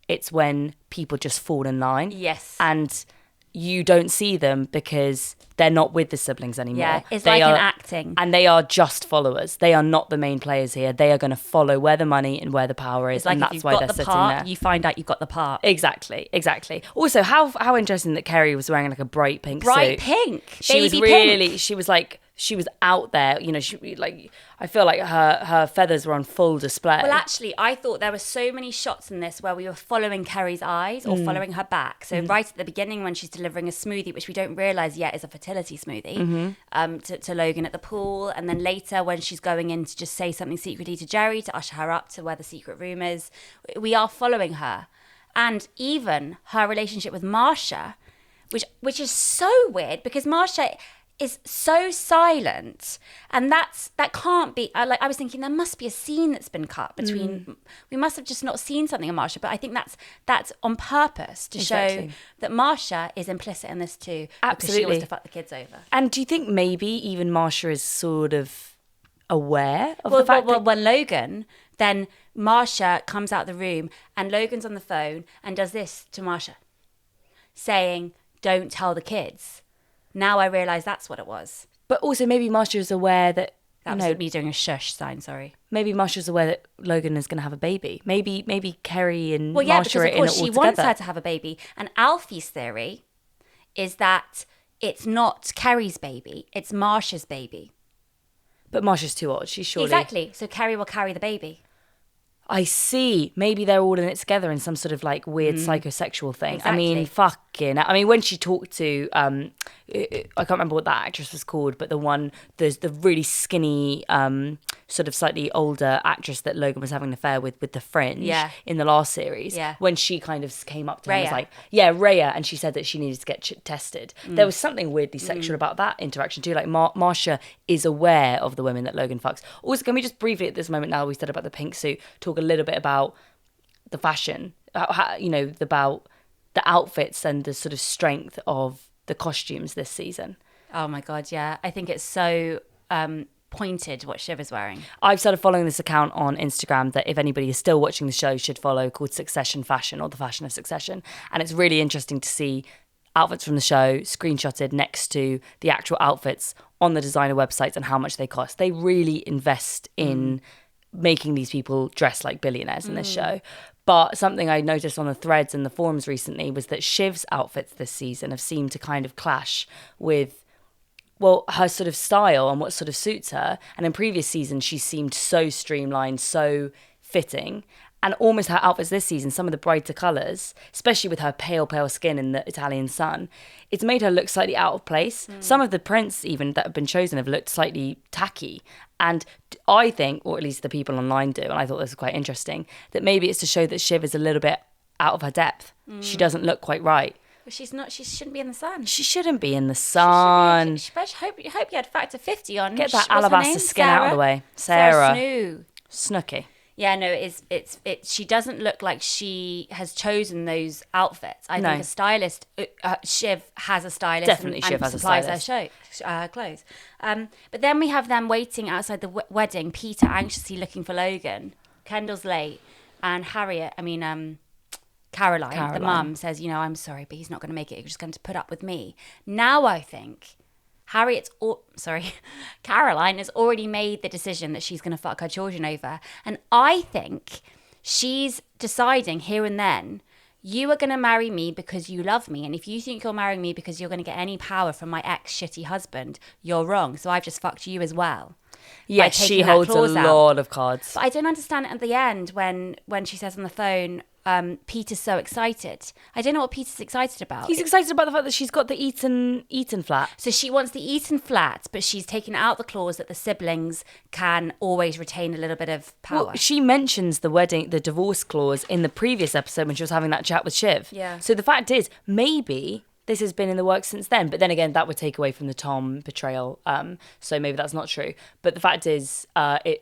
it's when people just fall in line. Yes. And you don't see them because they're not with the siblings anymore. Yeah, it's like an acting. And they are just followers. They are not the main players here. They are going to follow where the money and where the power is. It's like and that's why they're sitting there. You find out you've got the part. Exactly. Also, how interesting that Kerry was wearing like a bright pink suit. Bright pink. She was baby really, pink. she was out there, you know, I feel like her feathers were on full display. Well, actually, I thought there were so many shots in this where we were following Kerry's eyes or following her back. So right at the beginning when she's delivering a smoothie, which we don't realise yet is a fertility smoothie, to Logan at the pool. And then later when she's going in to just say something secretly to Jerry to usher her up to where the secret room is, we are following her. And even her relationship with Marsha, which is so weird because Marsha is so silent, and that can't be. I was thinking there must be a scene that's been cut between. We must have just not seen something of Marsha, but I think that's on purpose to show that Marsha is implicit in this too. Absolutely, because she wants to fuck the kids over. And do you think maybe even Marsha is sort of aware of the fact that when Logan, then Marsha comes out the room and Logan's on the phone and does this to Marsha, saying, "Don't tell the kids." Now I realise that's what it was. But also maybe Marsha is aware that... That was me doing a shush sign, sorry. Maybe Marsha's aware that Logan is going to have a baby. Maybe Kerry and Marsha are in it all together. Well, yeah, because of course she wants her to have a baby. And Alfie's theory is that it's not Kerry's baby, it's Marsha's baby. But Marsha's too old. She's surely... Exactly. So Kerry will carry the baby. I see. Maybe they're all in it together in some sort of like weird psychosexual thing. Exactly. I mean, when she talked to, I can't remember what that actress was called, but the really skinny, sort of slightly older actress that Logan was having an affair with The Fringe in the last series. Yeah. When she kind of came up to him and was like, Rhea, and she said that she needed to get tested. There was something weirdly sexual about that interaction too. Like Marsha is aware of the women that Logan fucks. Also, can we just briefly at this moment now we said about the pink suit, talk a little bit about the fashion, about the outfits and the sort of strength of the costumes this season. Oh my God, yeah. I think it's so pointed what Shiv is wearing. I've started following this account on Instagram that if anybody is still watching the show should follow, called Succession Fashion or The Fashion of Succession. And it's really interesting to see outfits from the show screenshotted next to the actual outfits on the designer websites and how much they cost. They really invest in making these people dress like billionaires in this show. But something I noticed on the threads and the forums recently was that Shiv's outfits this season have seemed to kind of clash with, well, her sort of style and what sort of suits her. And in previous seasons, she seemed so streamlined, so fitting. And almost her outfits this season, some of the brighter colours, especially with her pale skin in the Italian sun, it's made her look slightly out of place. Some of the prints even that have been chosen have looked slightly tacky. And I think, or at least the people online do, and I thought this was quite interesting, that maybe it's to show that Shiv is a little bit out of her depth. She doesn't look quite right. But she's not. She shouldn't be in the sun. She shouldn't be in the sun. Hope you had factor 50 on. Get that What's her alabaster name? skin out of the way. Sarah. Snooky. Yeah, no, it's she doesn't look like she has chosen those outfits. I think a stylist, Shiv has a stylist. Definitely and Shiv has a supplies stylist. her clothes. But then we have them waiting outside the wedding, Peter anxiously looking for Logan. Kendall's late, and Caroline, the mum, says, I'm sorry, but he's not going to make it. He's just going to put up with me. Now I think Caroline has already made the decision that she's going to fuck her children over. And I think she's deciding here and then, you are going to marry me because you love me. And if you think you're marrying me because you're going to get any power from my ex-shitty husband, you're wrong. So I've just fucked you as well. Yes, she holds a lot of cards. But I don't understand it at the end when she says on the phone, Peter's so excited. I don't know what Peter's excited about. He's excited about the fact that she's got the Eton flat. So she wants the Eton flat, but she's taken out the clause that the siblings can always retain a little bit of power. Well, she mentions the divorce clause in the previous episode when she was having that chat with Shiv. Yeah. So the fact is, maybe this has been in the works since then. But then again, that would take away from the Tom betrayal. So maybe that's not true. But the fact is,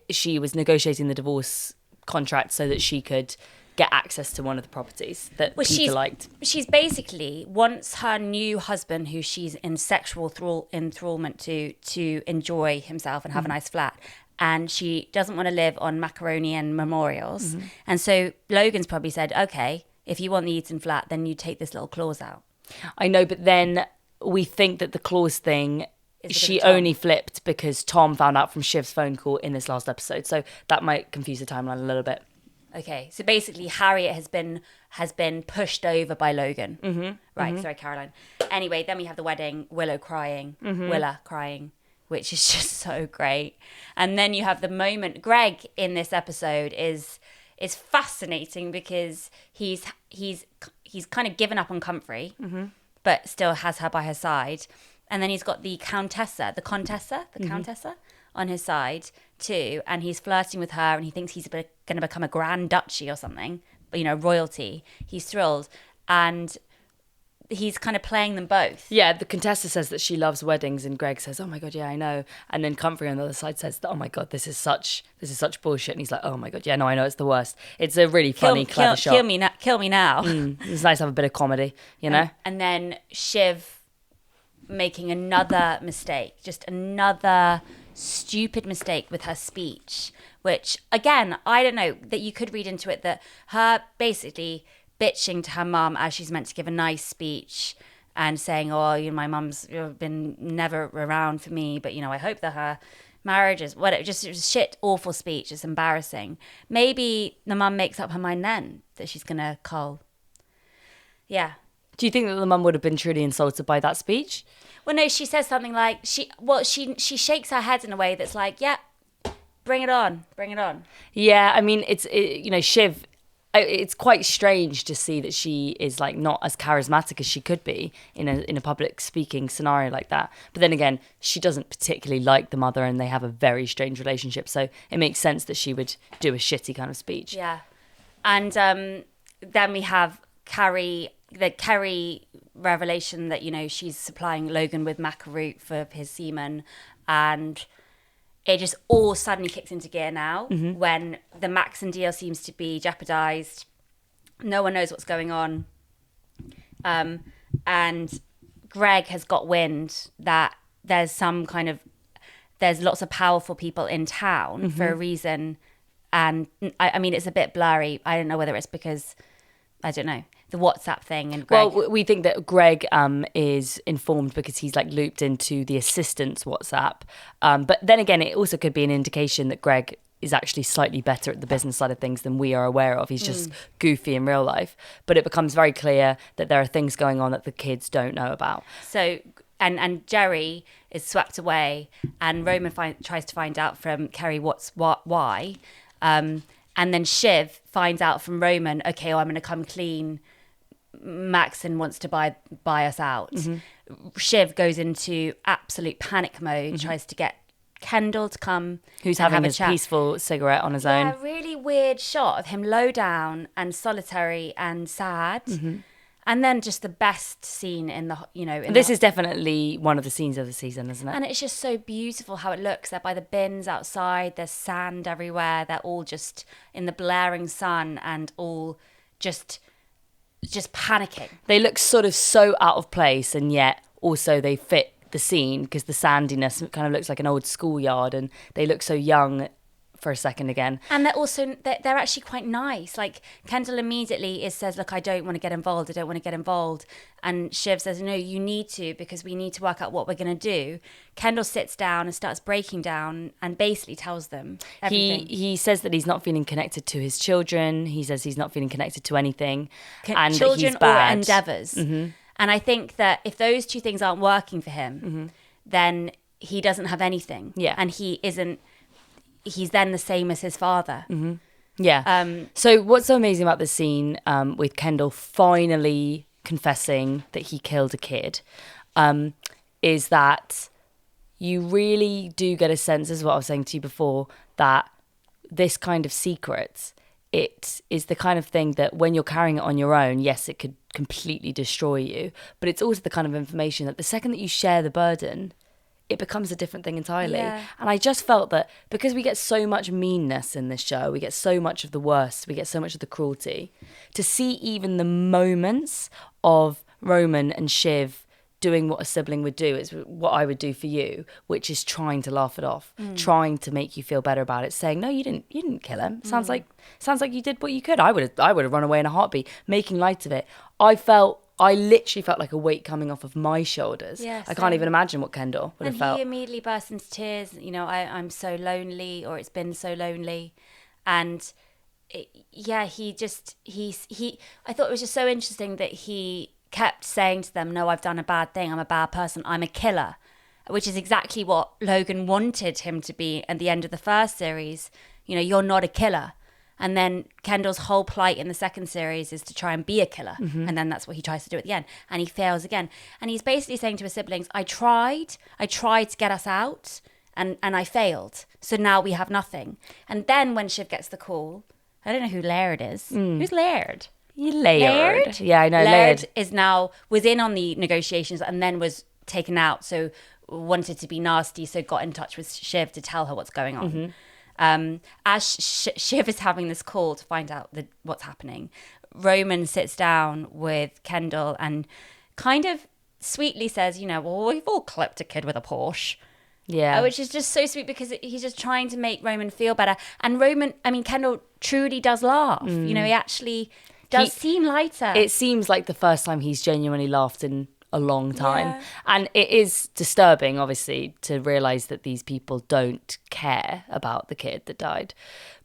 she was negotiating the divorce contract so that she could get access to one of the properties that Peter liked. She's basically wants her new husband, who she's in sexual enthrallment to enjoy himself and have a nice flat. And she doesn't want to live on macaroni and memorials. And so Logan's probably said, okay, if you want the Eton flat, then you take this little clause out. I know, but then we think that the clause thing, she only flipped because Tom found out from Shiv's phone call in this last episode. So that might confuse the timeline a little bit. Okay, so basically Harriet has been pushed over by Logan. Sorry, Caroline. Anyway, then we have the wedding, Willa crying, which is just so great. And then you have the moment, Greg in this episode is fascinating because he's kind of given up on Comfrey, but still has her by her side. And then he's got the Countessa on his side too, and he's flirting with her, and he thinks he's going to become a grand duchy or something, royalty. He's thrilled, and he's kind of playing them both. Yeah, the Contessa says that she loves weddings, and Greg says, "Oh my god, yeah, I know." And then Comfrey on the other side says, "Oh my god, this is such bullshit." And he's like, "Oh my god, yeah, no, I know, it's the worst." It's a really funny, clever shot. Kill me now. It's nice to have a bit of comedy, you know. And then Shiv making another mistake, just another stupid mistake with her speech, which again, I don't know, that you could read into it that her basically bitching to her mum as she's meant to give a nice speech and saying, my mum's been never around for me, but I hope that her marriage is it was shit, awful speech. It's embarrassing. Maybe the mum makes up her mind then that she's gonna call. Yeah. Do you think that the mum would have been truly insulted by that speech? Well, no, she says something like, she shakes her head in a way that's like, yeah, bring it on. Yeah, I mean, Shiv, it's quite strange to see that she is like not as charismatic as she could be in a public speaking scenario like that. But then again, she doesn't particularly like the mother, and they have a very strange relationship. So it makes sense that she would do a shitty kind of speech. Yeah. And then we have Kerry revelation that she's supplying Logan with maca root for his semen, and it just all suddenly kicks into gear now when the Maxon deal seems to be jeopardized. No one knows what's going on, and Greg has got wind that there's lots of powerful people in town for a reason, and I mean it's a bit blurry. I don't know whether it's because I don't know. The WhatsApp thing and Greg. Well, we think that Greg is informed because he's like looped into the assistant's WhatsApp. But then again, it also could be an indication that Greg is actually slightly better at the business side of things than we are aware of. He's just goofy in real life. But it becomes very clear that there are things going on that the kids don't know about. So, and Jerry is swept away, and Roman tries to find out from Kerry why. And And then Shiv finds out from Roman, okay, I'm going to come clean. Maxon wants to buy us out. Shiv goes into absolute panic mode, tries to get Kendall to come. Who's and having have a his chat. peaceful cigarette on his own. Yeah, really weird shot of him low down and solitary and sad. And then just the best scene in the, This is definitely one of the scenes of the season, isn't it? and it's just so beautiful how it looks. They're by the bins outside. There's sand everywhere. They're all just in the blaring sun and all just panicking. They look sort of so out of place, and yet also they fit the scene because the sandiness kind of looks like an old schoolyard, and they look so young for a second again. And they're also, they're actually quite nice. Like, Kendall immediately says, look, I don't want to get involved. I don't want to get involved. And Shiv says, no, you need to, because we need to work out what we're going to do. Kendall sits down and starts breaking down and basically tells them everything. He says that he's not feeling connected to his children. He says he's not feeling connected to anything. And children that he's bad. or endeavours. And I think that if those two things aren't working for him, then he doesn't have anything. Yeah. And he's then the same as his father. Yeah. So what's so amazing about this scene with Kendall finally confessing that he killed a kid is that you really do get a sense, as what I was saying to you before, that this kind of secret, it is the kind of thing that when you're carrying it on your own, yes, it could completely destroy you, but it's also the kind of information that the second that you share the burden, it becomes a different thing entirely. Yeah. And I just felt that because we get so much meanness in this show, we get so much of the worst, we get so much of the cruelty, to see even the moments of Roman and Shiv doing what a sibling would do is what I would do for you, which is trying to laugh it off, trying to make you feel better about it, saying, no, you didn't kill him. Sounds like you did what you could. I would have run away in a heartbeat, making light of it. I literally felt like a weight coming off of my shoulders. Yeah, I can't even imagine what Kendall would have felt. He immediately burst into tears. I'm so lonely, or it's been so lonely. And I thought it was just so interesting that he kept saying to them, no, I've done a bad thing. I'm a bad person. I'm a killer, which is exactly what Logan wanted him to be at the end of the first series. You're not a killer. And then Kendall's whole plight in the second series is to try and be a killer. And then that's what he tries to do at the end. And he fails again. And he's basically saying to his siblings, I tried to get us out and I failed. So now we have nothing. And then when Shiv gets the call, I don't know who Laird is. Who's Laird? Laird? Yeah, I know. Laird was in on the negotiations and then was taken out. So wanted to be nasty. So got in touch with Shiv to tell her what's going on. As Shiv is having this call to find out what's happening, Roman sits down with Kendall and kind of sweetly says, well, we've all clipped a kid with a Porsche. Yeah. Which is just so sweet because he's just trying to make Roman feel better. And Kendall truly does laugh. He actually does seem lighter. It seems like the first time he's genuinely laughed in a long time. Yeah. And it is disturbing, obviously, to realise that these people don't care about the kid that died.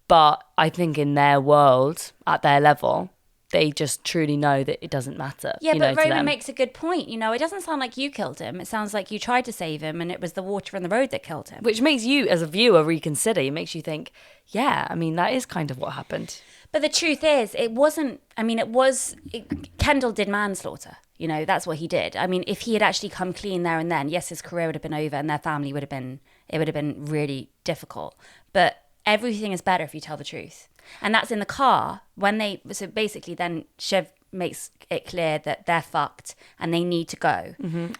But I think in their world, at their level, they just truly know that it doesn't matter. Yeah, but Roman makes a good point. It doesn't sound like you killed him. It sounds like you tried to save him and it was the water in the road that killed him. Which makes you, as a viewer, reconsider. It makes you think, yeah, that is kind of what happened. But the truth is, Kendall did manslaughter. That's what he did. If he had actually come clean there and then, yes, his career would have been over and their family would have been really difficult. But everything is better if you tell the truth. And that's in the car so basically then Shiv makes it clear that they're fucked and they need to go.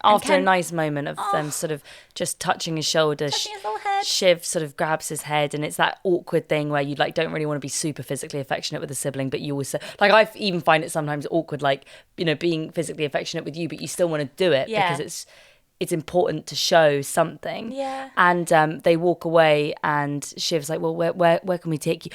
After a nice moment of them sort of just touching his shoulder, touching his little head. Shiv sort of grabs his head, and it's that awkward thing where you don't really want to be super physically affectionate with a sibling, but you also I even find it sometimes awkward, being physically affectionate with you, but you still want to do it because it's important to show something. Yeah. And they walk away, and Shiv's like, well, where can we take you?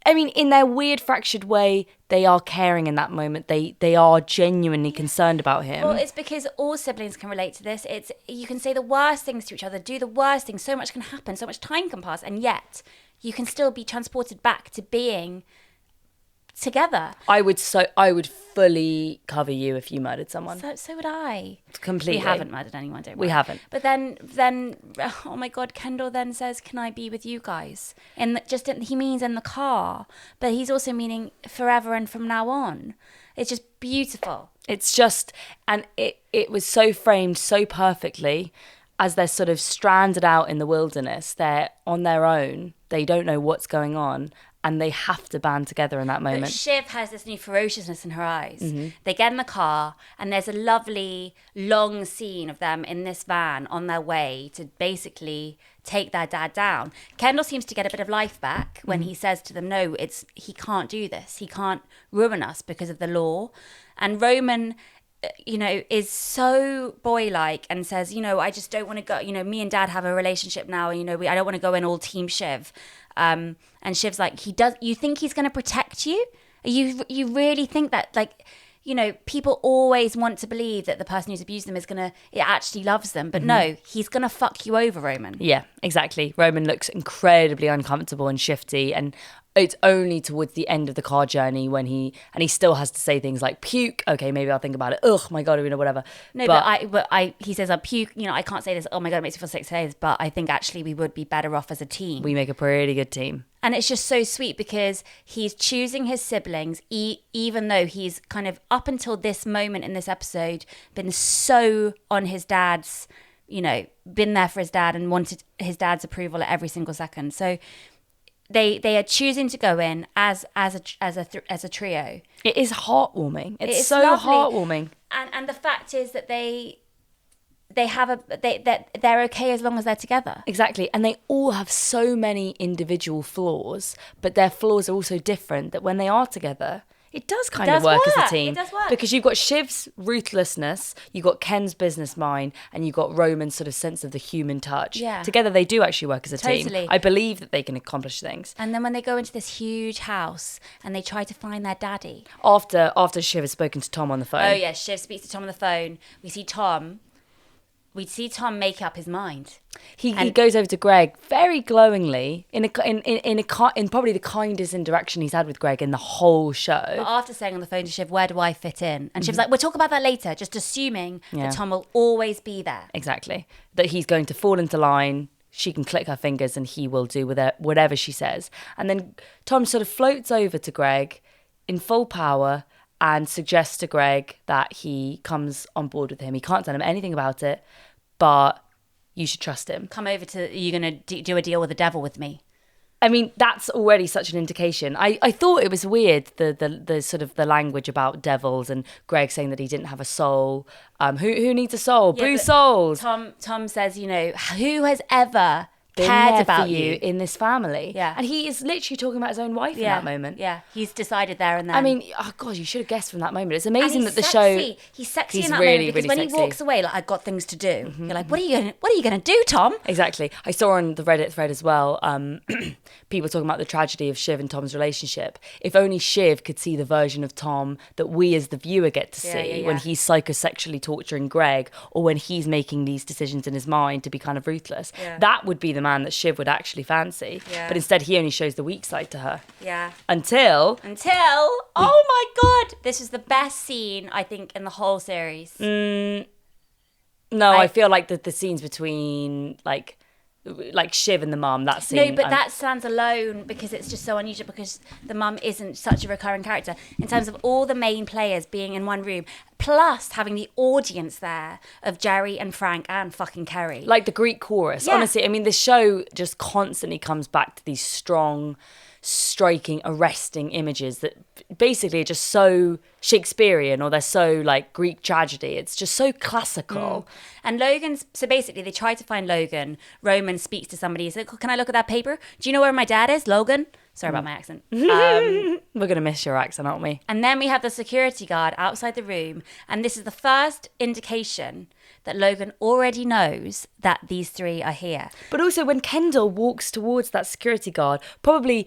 In their weird fractured way, they are caring in that moment. They are genuinely concerned about him. Well, it's because all siblings can relate to this. You can say the worst things to each other, do the worst things. So much can happen, so much time can pass, and yet you can still be transported back to being together. I would fully cover you if you murdered someone. So would I. Completely. We haven't murdered anyone, don't we? We haven't. But then, oh my God, Kendall then says, "Can I be with you guys?" He means in the car, but he's also meaning forever and from now on. It's just beautiful. It's just, and it was so framed so perfectly as they're sort of stranded out in the wilderness. They're on their own. They don't know what's going on. And they have to band together in that moment. But Shiv has this new ferociousness in her eyes. Mm-hmm. They get in the car, and there's a lovely, long scene of them in this van on their way to basically take their dad down. Kendall seems to get a bit of life back when he says to them, no, he can't do this. He can't ruin us because of the law. And Roman, is so boy-like and says, I just don't want to go, me and dad have a relationship now, and, I don't want to go in all team Shiv. And Shiv's like, you think he's going to protect you? You really think that, people always want to believe that the person who's abused them it actually loves them. But no, he's going to fuck you over, Roman. Yeah, exactly. Roman looks incredibly uncomfortable and shifty, and it's only towards the end of the car journey when he still has to say things like puke. Okay, maybe I'll think about it. Ugh, my God, whatever. No, but he says, I'll puke. I can't say this. Oh my God, it makes me feel sick to say this, but I think actually we would be better off as a team. We make a pretty good team. And it's just so sweet because he's choosing his siblings, even though he's kind of, up until this moment in this episode, been so on his dad's, been there for his dad and wanted his dad's approval at every single second. So they are choosing to go in as a trio. It is heartwarming. It's so lovely. heartwarming. And the fact is that they're okay as long as they're together. Exactly. And they all have so many individual flaws, but their flaws are also different, that when they are together, it does kind of work as a team. It does work. Because you've got Shiv's ruthlessness, you've got Ken's business mind, and you've got Roman's sort of sense of the human touch. Yeah. Together they do actually work as a team. Totally. I believe that they can accomplish things. And then when they go into this huge house and they try to find their daddy. After Shiv has spoken to Tom on the phone. Oh yeah, Shiv speaks to Tom on the phone. We see Tom make up his mind. He goes over to Greg very glowingly in probably the kindest interaction he's had with Greg in the whole show. But after saying on the phone to Shiv, "Where do I fit in?" And Shiv's like, "We'll talk about that later," just assuming that Tom will always be there. Exactly. That he's going to fall into line. She can click her fingers and he will do whatever she says. And then Tom sort of floats over to Greg in full power and suggests to Greg that he comes on board with him. He can't tell him anything about it, but you should trust him. Come over you're going to do a deal with the devil with me. I mean, that's already such an indication. I thought it was weird, the sort of the language about devils and Greg saying that he didn't have a soul. Who needs a soul? Yeah, Boo souls. Tom says, who has ever been cared there about for you in this family. Yeah. And he is literally talking about his own wife in that moment. Yeah. He's decided there and then. I mean, oh God, you should have guessed from that moment. It's amazing that the sexy. show. He's sexy he's in that really, moment because really when sexy. he walks away, like, I've got things to do. Mm-hmm. You're like, what are you gonna do, Tom? Exactly. I saw on the Reddit thread as well, people talking about the tragedy of Shiv and Tom's relationship. If only Shiv could see the version of Tom that we as the viewer get to see when he's psychosexually torturing Greg, or when he's making these decisions in his mind to be kind of ruthless. Yeah. That would be the man that Shiv would actually fancy. Yeah. But instead he only shows the weak side to her. Yeah. Until oh my God, this is the best scene I think in the whole series. No, I feel like the scenes between like Shiv and the mum, that scene. No, but that stands alone because it's just so unusual, because the mum isn't such a recurring character in terms of all the main players being in one room, plus having the audience there of Jerry and Frank and fucking Kerry. Like the Greek chorus. Yeah. Honestly, I mean, the show just constantly comes back to these strong, striking, arresting images that basically are just so Shakespearean, or they're so like Greek tragedy. It's just so classical. And so basically they try to find Logan. Roman speaks to somebody. He's like, "Can I look at that paper? Do you know where my dad is, Logan?" Sorry about my accent. We're going to miss your accent, aren't we? And then we have the security guard outside the room. And this is the first indication that Logan already knows that these three are here. But also when Kendall walks towards that security guard, probably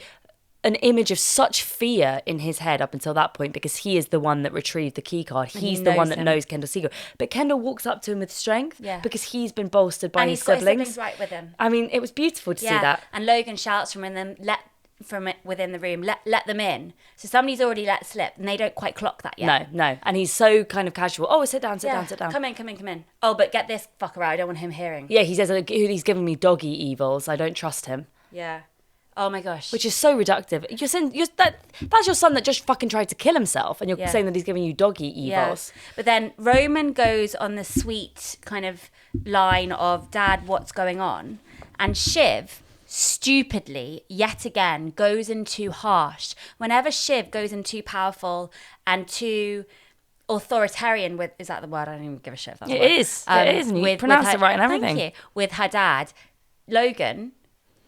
an image of such fear in his head up until that point, because he is the one that retrieved the key card. He's the one that knows Kendall's secret. But Kendall walks up to him with strength because he's been bolstered by his siblings. And he's got his siblings right with him. I mean, it was beautiful to see that. And Logan shouts from him, from within the room, let them in. So somebody's already let slip, and they don't quite clock that yet. No. And he's so kind of casual. Oh, sit down. Come in. Oh, but get this fucker out. I don't want him hearing. Yeah, he says he's giving me doggy evils. I don't trust him. Yeah. Oh my gosh. Which is so reductive. That's your son that just fucking tried to kill himself, and you're saying that he's giving you doggy evils. Yeah. But then Roman goes on the sweet kind of line of, Dad, what's going on? And Shiv stupidly, yet again, goes in too harsh. Whenever Shiv goes in too powerful and too authoritarian with, is that the word? I don't even give a shit if that's the word. It is. And you pronounce it right and everything. Thank you. With her dad, Logan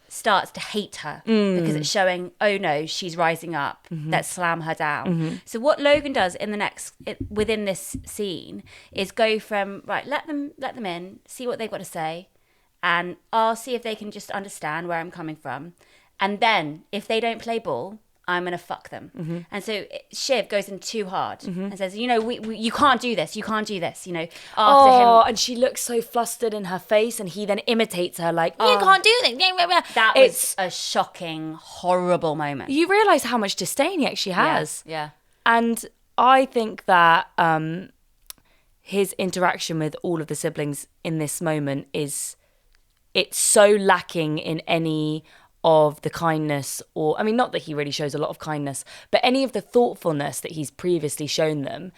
starts to hate her because it's showing, oh no, she's rising up. Let's slam her down. So what Logan does within this scene is go from, right, let them in, see what they've got to say, and I'll see if they can just understand where I'm coming from. And then if they don't play ball, I'm going to fuck them. And so Shiv goes in too hard and says, you know, you can't do this. You can't do this, you know, after him. And she looks so flustered in her face, and he then imitates her like, you can't do this. That was a shocking, horrible moment. You realise how much disdain he actually has. Yeah. And I think that his interaction with all of the siblings in this moment it's so lacking in any of the kindness, or I mean, not that he really shows a lot of kindness, but any of the thoughtfulness that he's previously shown them,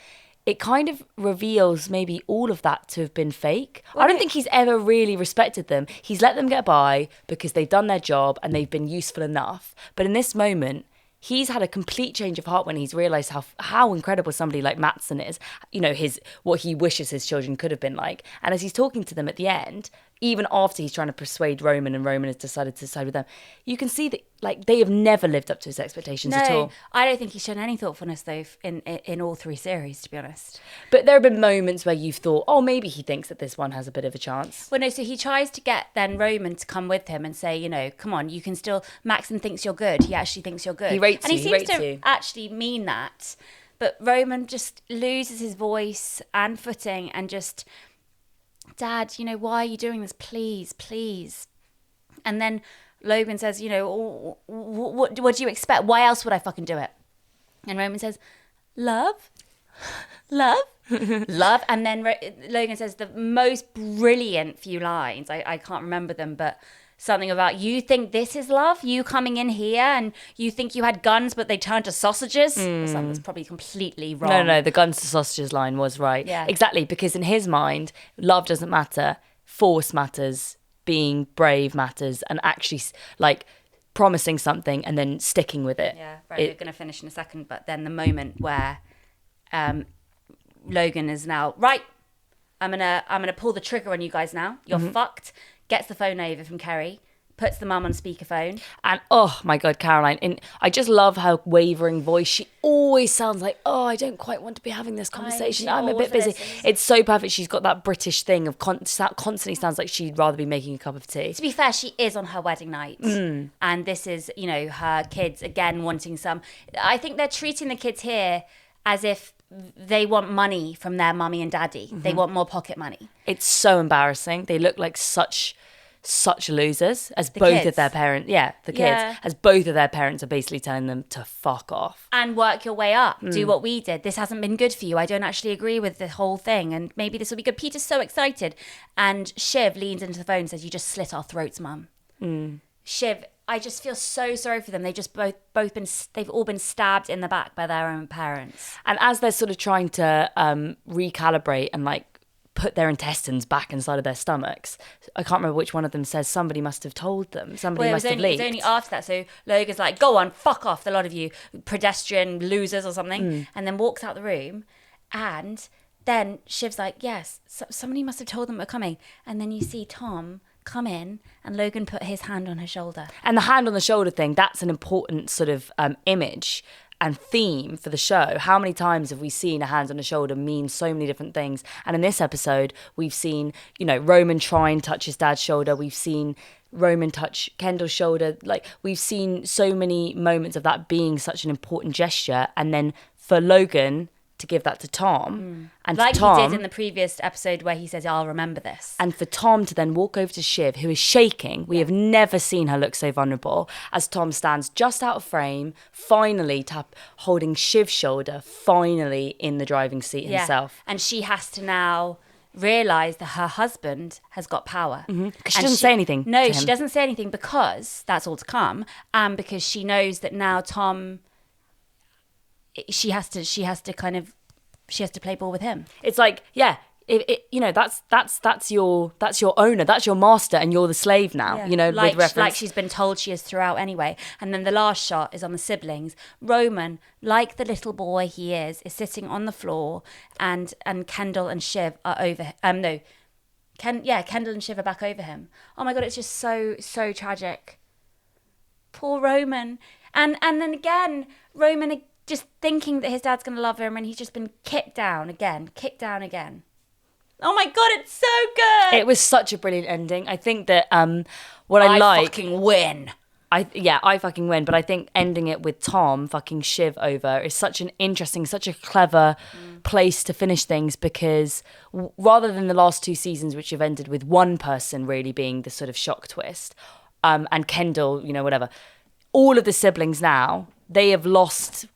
it kind of reveals maybe all of that to have been fake. I don't think he's ever really respected them. He's let them get by because they've done their job and they've been useful enough. But in this moment, he's had a complete change of heart when he's realised how incredible somebody like Matsson is. You know, what he wishes his children could have been like. And as he's talking to them at the end, even after he's trying to persuade Roman and Roman has decided to side with them, you can see that like they have never lived up to his expectations at all. I don't think he's shown any thoughtfulness though in all three series, to be honest. But there have been moments where you've thought, oh, maybe he thinks that this one has a bit of a chance. Well, no, so he tries to get then Roman to come with him and say, you know, come on, you can still, Maxim thinks you're good. He actually thinks you're good. He rates you. And he seems to actually mean that. But Roman just loses his voice and footing and just, Dad, you know, why are you doing this? Please. And then Logan says, you know, what do you expect? Why else would I fucking do it? And Roman says, love. And then Logan says the most brilliant few lines. I can't remember them, but something about, you think this is love? You coming in here and you think you had guns, but they turned to sausages? Something that's probably completely wrong. No, the guns to sausages line was right. Yeah. Exactly, because in his mind, love doesn't matter, force matters, being brave matters, and actually like promising something and then sticking with it. Yeah, right. We're going to finish in a second, but then the moment where Logan is now, right, I'm gonna pull the trigger on you guys now. You're fucked. Gets the phone over from Kerry, puts the mum on speakerphone. And oh my God, Caroline, I just love her wavering voice. She always sounds like, oh, I don't quite want to be having this conversation. I'm a bit busy. It's so perfect. She's got that British thing of constantly sounds like she'd rather be making a cup of tea. To be fair, she is on her wedding night. And this is, you know, her kids again wanting some. I think they're treating the kids here as if they want money from their mummy and daddy. They want more pocket money. It's so embarrassing. They look like such losers as both kids. of their parents. Yeah, the kids. As both of their parents are basically telling them to fuck off. And work your way up. Do what we did. This hasn't been good for you. I don't actually agree with the whole thing. And maybe this will be good. Peter's so excited. And Shiv leans into the phone and says, you just slit our throats, Mum. Shiv, I just feel so sorry for them. They just they've all been stabbed in the back by their own parents. And as they're sort of trying to recalibrate and like put their intestines back inside of their stomachs, I can't remember which one of them says somebody must have told them. Somebody must have leaked. It was only after that. So Logan's like, go on, fuck off, the lot of you pedestrian losers or something. And then walks out the room. And then Shiv's like, yes, somebody must have told them we're coming. And then you see Tom come in and Logan put his hand on her shoulder. And the hand on the shoulder thing, that's an important sort of image and theme for the show. How many times have we seen a hand on the shoulder mean so many different things? And in this episode, we've seen, you know, Roman try and touch his dad's shoulder. We've seen Roman touch Kendall's shoulder. Like, we've seen so many moments of that being such an important gesture. And then for Logan, to give that to Tom. And Like Tom, he did in the previous episode where he says, I'll remember this. and for Tom to then walk over to Shiv, who is shaking. We have never seen her look so vulnerable, as Tom stands just out of frame, finally holding Shiv's shoulder, finally in the driving seat himself. And she has to now realise that her husband has got power. Because she doesn't say anything No, to she him. doesn't say anything because that's all to come. And because she knows that now Tom, she has to play ball with him. It's like, that's your owner, that's your master, and you're the slave now. Like, with reference. like she's been told she is throughout anyway. And then the last shot is on the siblings. Roman, like the little boy he is sitting on the floor, and Kendall and Shiv are over. Kendall and Shiv are back over him. Oh my god, it's just so tragic. Poor Roman, and then again, Roman just thinking that his dad's gonna love him, and he's just been kicked down again. Oh my god, it's so good. It was such a brilliant ending. I think that what I like, fucking win. I fucking win. But I think ending it with Tom fucking Shiv over is such an interesting, such a clever place to finish things, because rather than the last 2 seasons, which have ended with one person really being the sort of shock twist, and Kendall, whatever, all of the siblings now, they have lost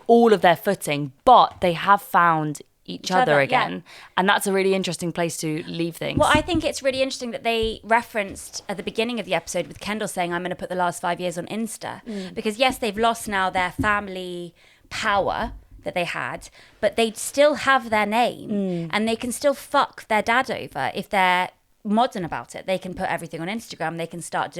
all of their footing, but they have found each other again. Yeah. And that's a really interesting place to leave things. Well, I think it's really interesting that they referenced at the beginning of the episode with Kendall saying, I'm going to put the last 5 years on Insta. Because yes, they've lost now their family power that they had, but they still have their name and they can still fuck their dad over if they're modern about it. They can put everything on Instagram. They can start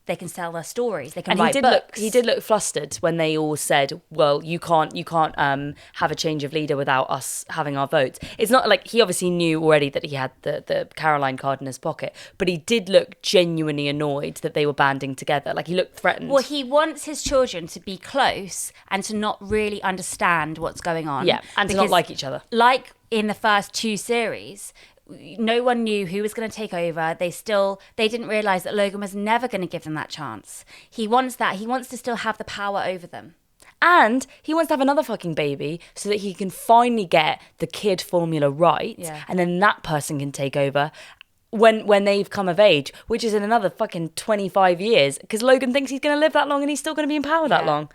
they can sell their stories. They can write books. He did look flustered when they all said, well, you can't have a change of leader without us having our votes. It's not like he obviously knew already that he had the Caroline card in his pocket, but he did look genuinely annoyed that they were banding together. Like, he looked threatened. Well, he wants his children to be close and to not really understand what's going on. Yeah, and to not like each other. Like in the first 2 series, no one knew who was going to take over. They didn't realise that Logan was never going to give them that chance. He wants that. He wants to still have the power over them. And he wants to have another fucking baby so that he can finally get the kid formula right. Yeah. And then that person can take over when they've come of age, which is in another fucking 25 years. Because Logan thinks he's going to live that long and he's still going to be in power that long.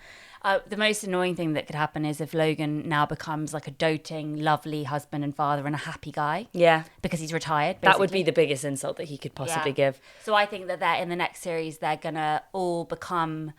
The most annoying thing that could happen is if Logan now becomes like a doting, lovely husband and father and a happy guy. Yeah. Because he's retired, basically. That would be the biggest insult that he could possibly give. So I think that in the next series, they're going to all become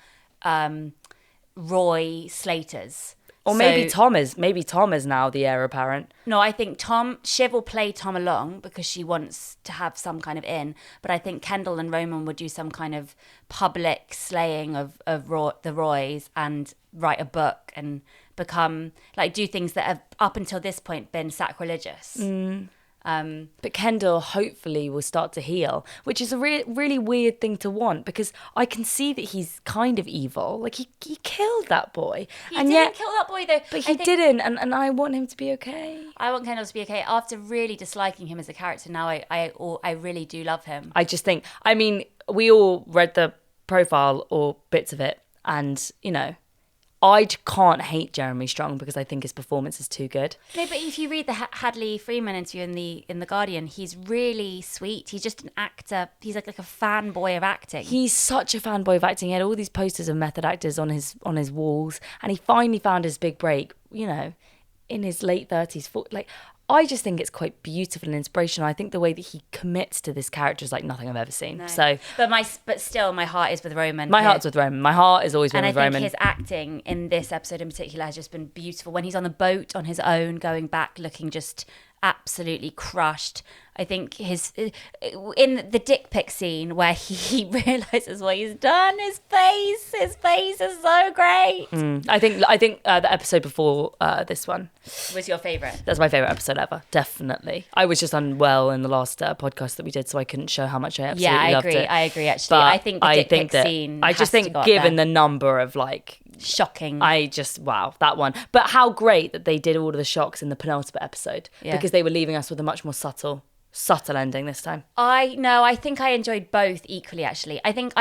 Roy Slaters. Or maybe Tom is now the heir apparent. No, I think Shiv will play Tom along because she wants to have some kind of in. But I think Kendall and Roman would do some kind of public slaying of the Roys and write a book and become, like, do things that have up until this point been sacrilegious. But Kendall hopefully will start to heal, which is a really weird thing to want, because I can see that he's kind of evil. Like, he killed that boy. He didn't kill that boy, though. But he didn't, and I want him to be okay. I want Kendall to be okay. After really disliking him as a character, now I really do love him. I just think, we all read the profile or bits of it, and, I can't hate Jeremy Strong because I think his performance is too good. No, but if you read the Hadley Freeman interview in the Guardian, he's really sweet. He's just an actor. He's like a fanboy of acting. He's such a fanboy of acting. He had all these posters of method actors on his walls, and he finally found his big break. In his late 30s. I just think it's quite beautiful and inspirational. I think the way that he commits to this character is like nothing I've ever seen. No. So, but still, my heart is with Roman. My heart's with Roman. My heart is always with Roman. And I think his acting in this episode in particular has just been beautiful. When he's on the boat on his own, going back, looking just absolutely crushed. I think in the dick pic scene where he realizes what he's done, his face is so great. I think the episode before this one was your favorite. That's my favorite episode ever, definitely. I was just unwell in the last podcast that we did, so I couldn't show how much I absolutely loved it. I agree. Actually, but I think the dick pic scene. I just think, given the number of shocking, wow, that one. But how great that they did all of the shocks in the penultimate episode, because they were leaving us with a much more subtle ending this time. I think I enjoyed both equally, actually. I think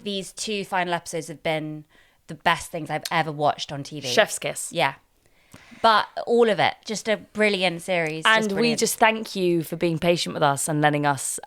these 2 final episodes have been the best things I've ever watched on TV. Chef's kiss. Yeah. But all of it, just a brilliant series. And we just thank you for being patient with us and letting us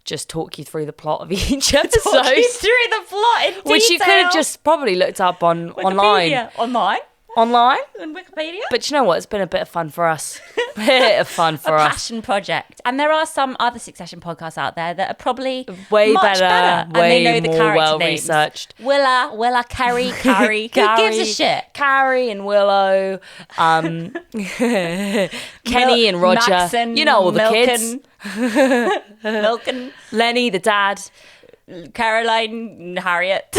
just talk you through the plot of each episode. talk you through the plot in detail. Which you could have just probably looked up on online. Online? On Wikipedia? But you know what? It's been a bit of fun for us. A passion project. And there are some other Succession podcasts out there that are probably way much better. and they know the more character well names. researched. Willa, Carrie. Who gives a shit? Carrie and Willow, Kenny and Roger. Maxon, you know all the Milken, kids. Milken, Lenny, the dad. Caroline, Harriet.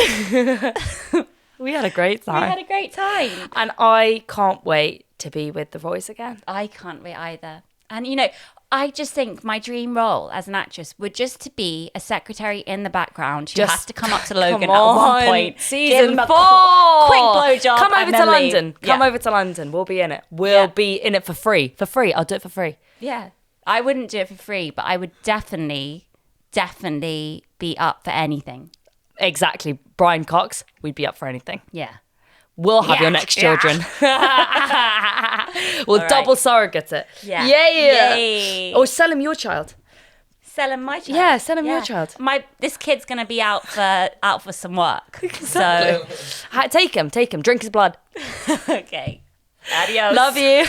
We had a great time. We had a great time. And I can't wait to be with The Voice again. I can't wait either. And, you know, I just think my dream role as an actress would just to be a secretary in the background who has to come up to Logan at one point. Season 4. Quick blowjob. Come over to London. Yeah. Come over to London. We'll be in it. We'll be in it for free. For free. I'll do it for free. Yeah. I wouldn't do it for free, but I would definitely be up for anything. Exactly. Brian Cox, we'd be up for anything. Yeah. We'll have your next children. We'll double surrogate it. Yeah. Yay. Or sell him your child. Sell him my child. Yeah, sell him your child. This kid's gonna be out for some work. Exactly. So take him. Drink his blood. Okay. Adios. Love you.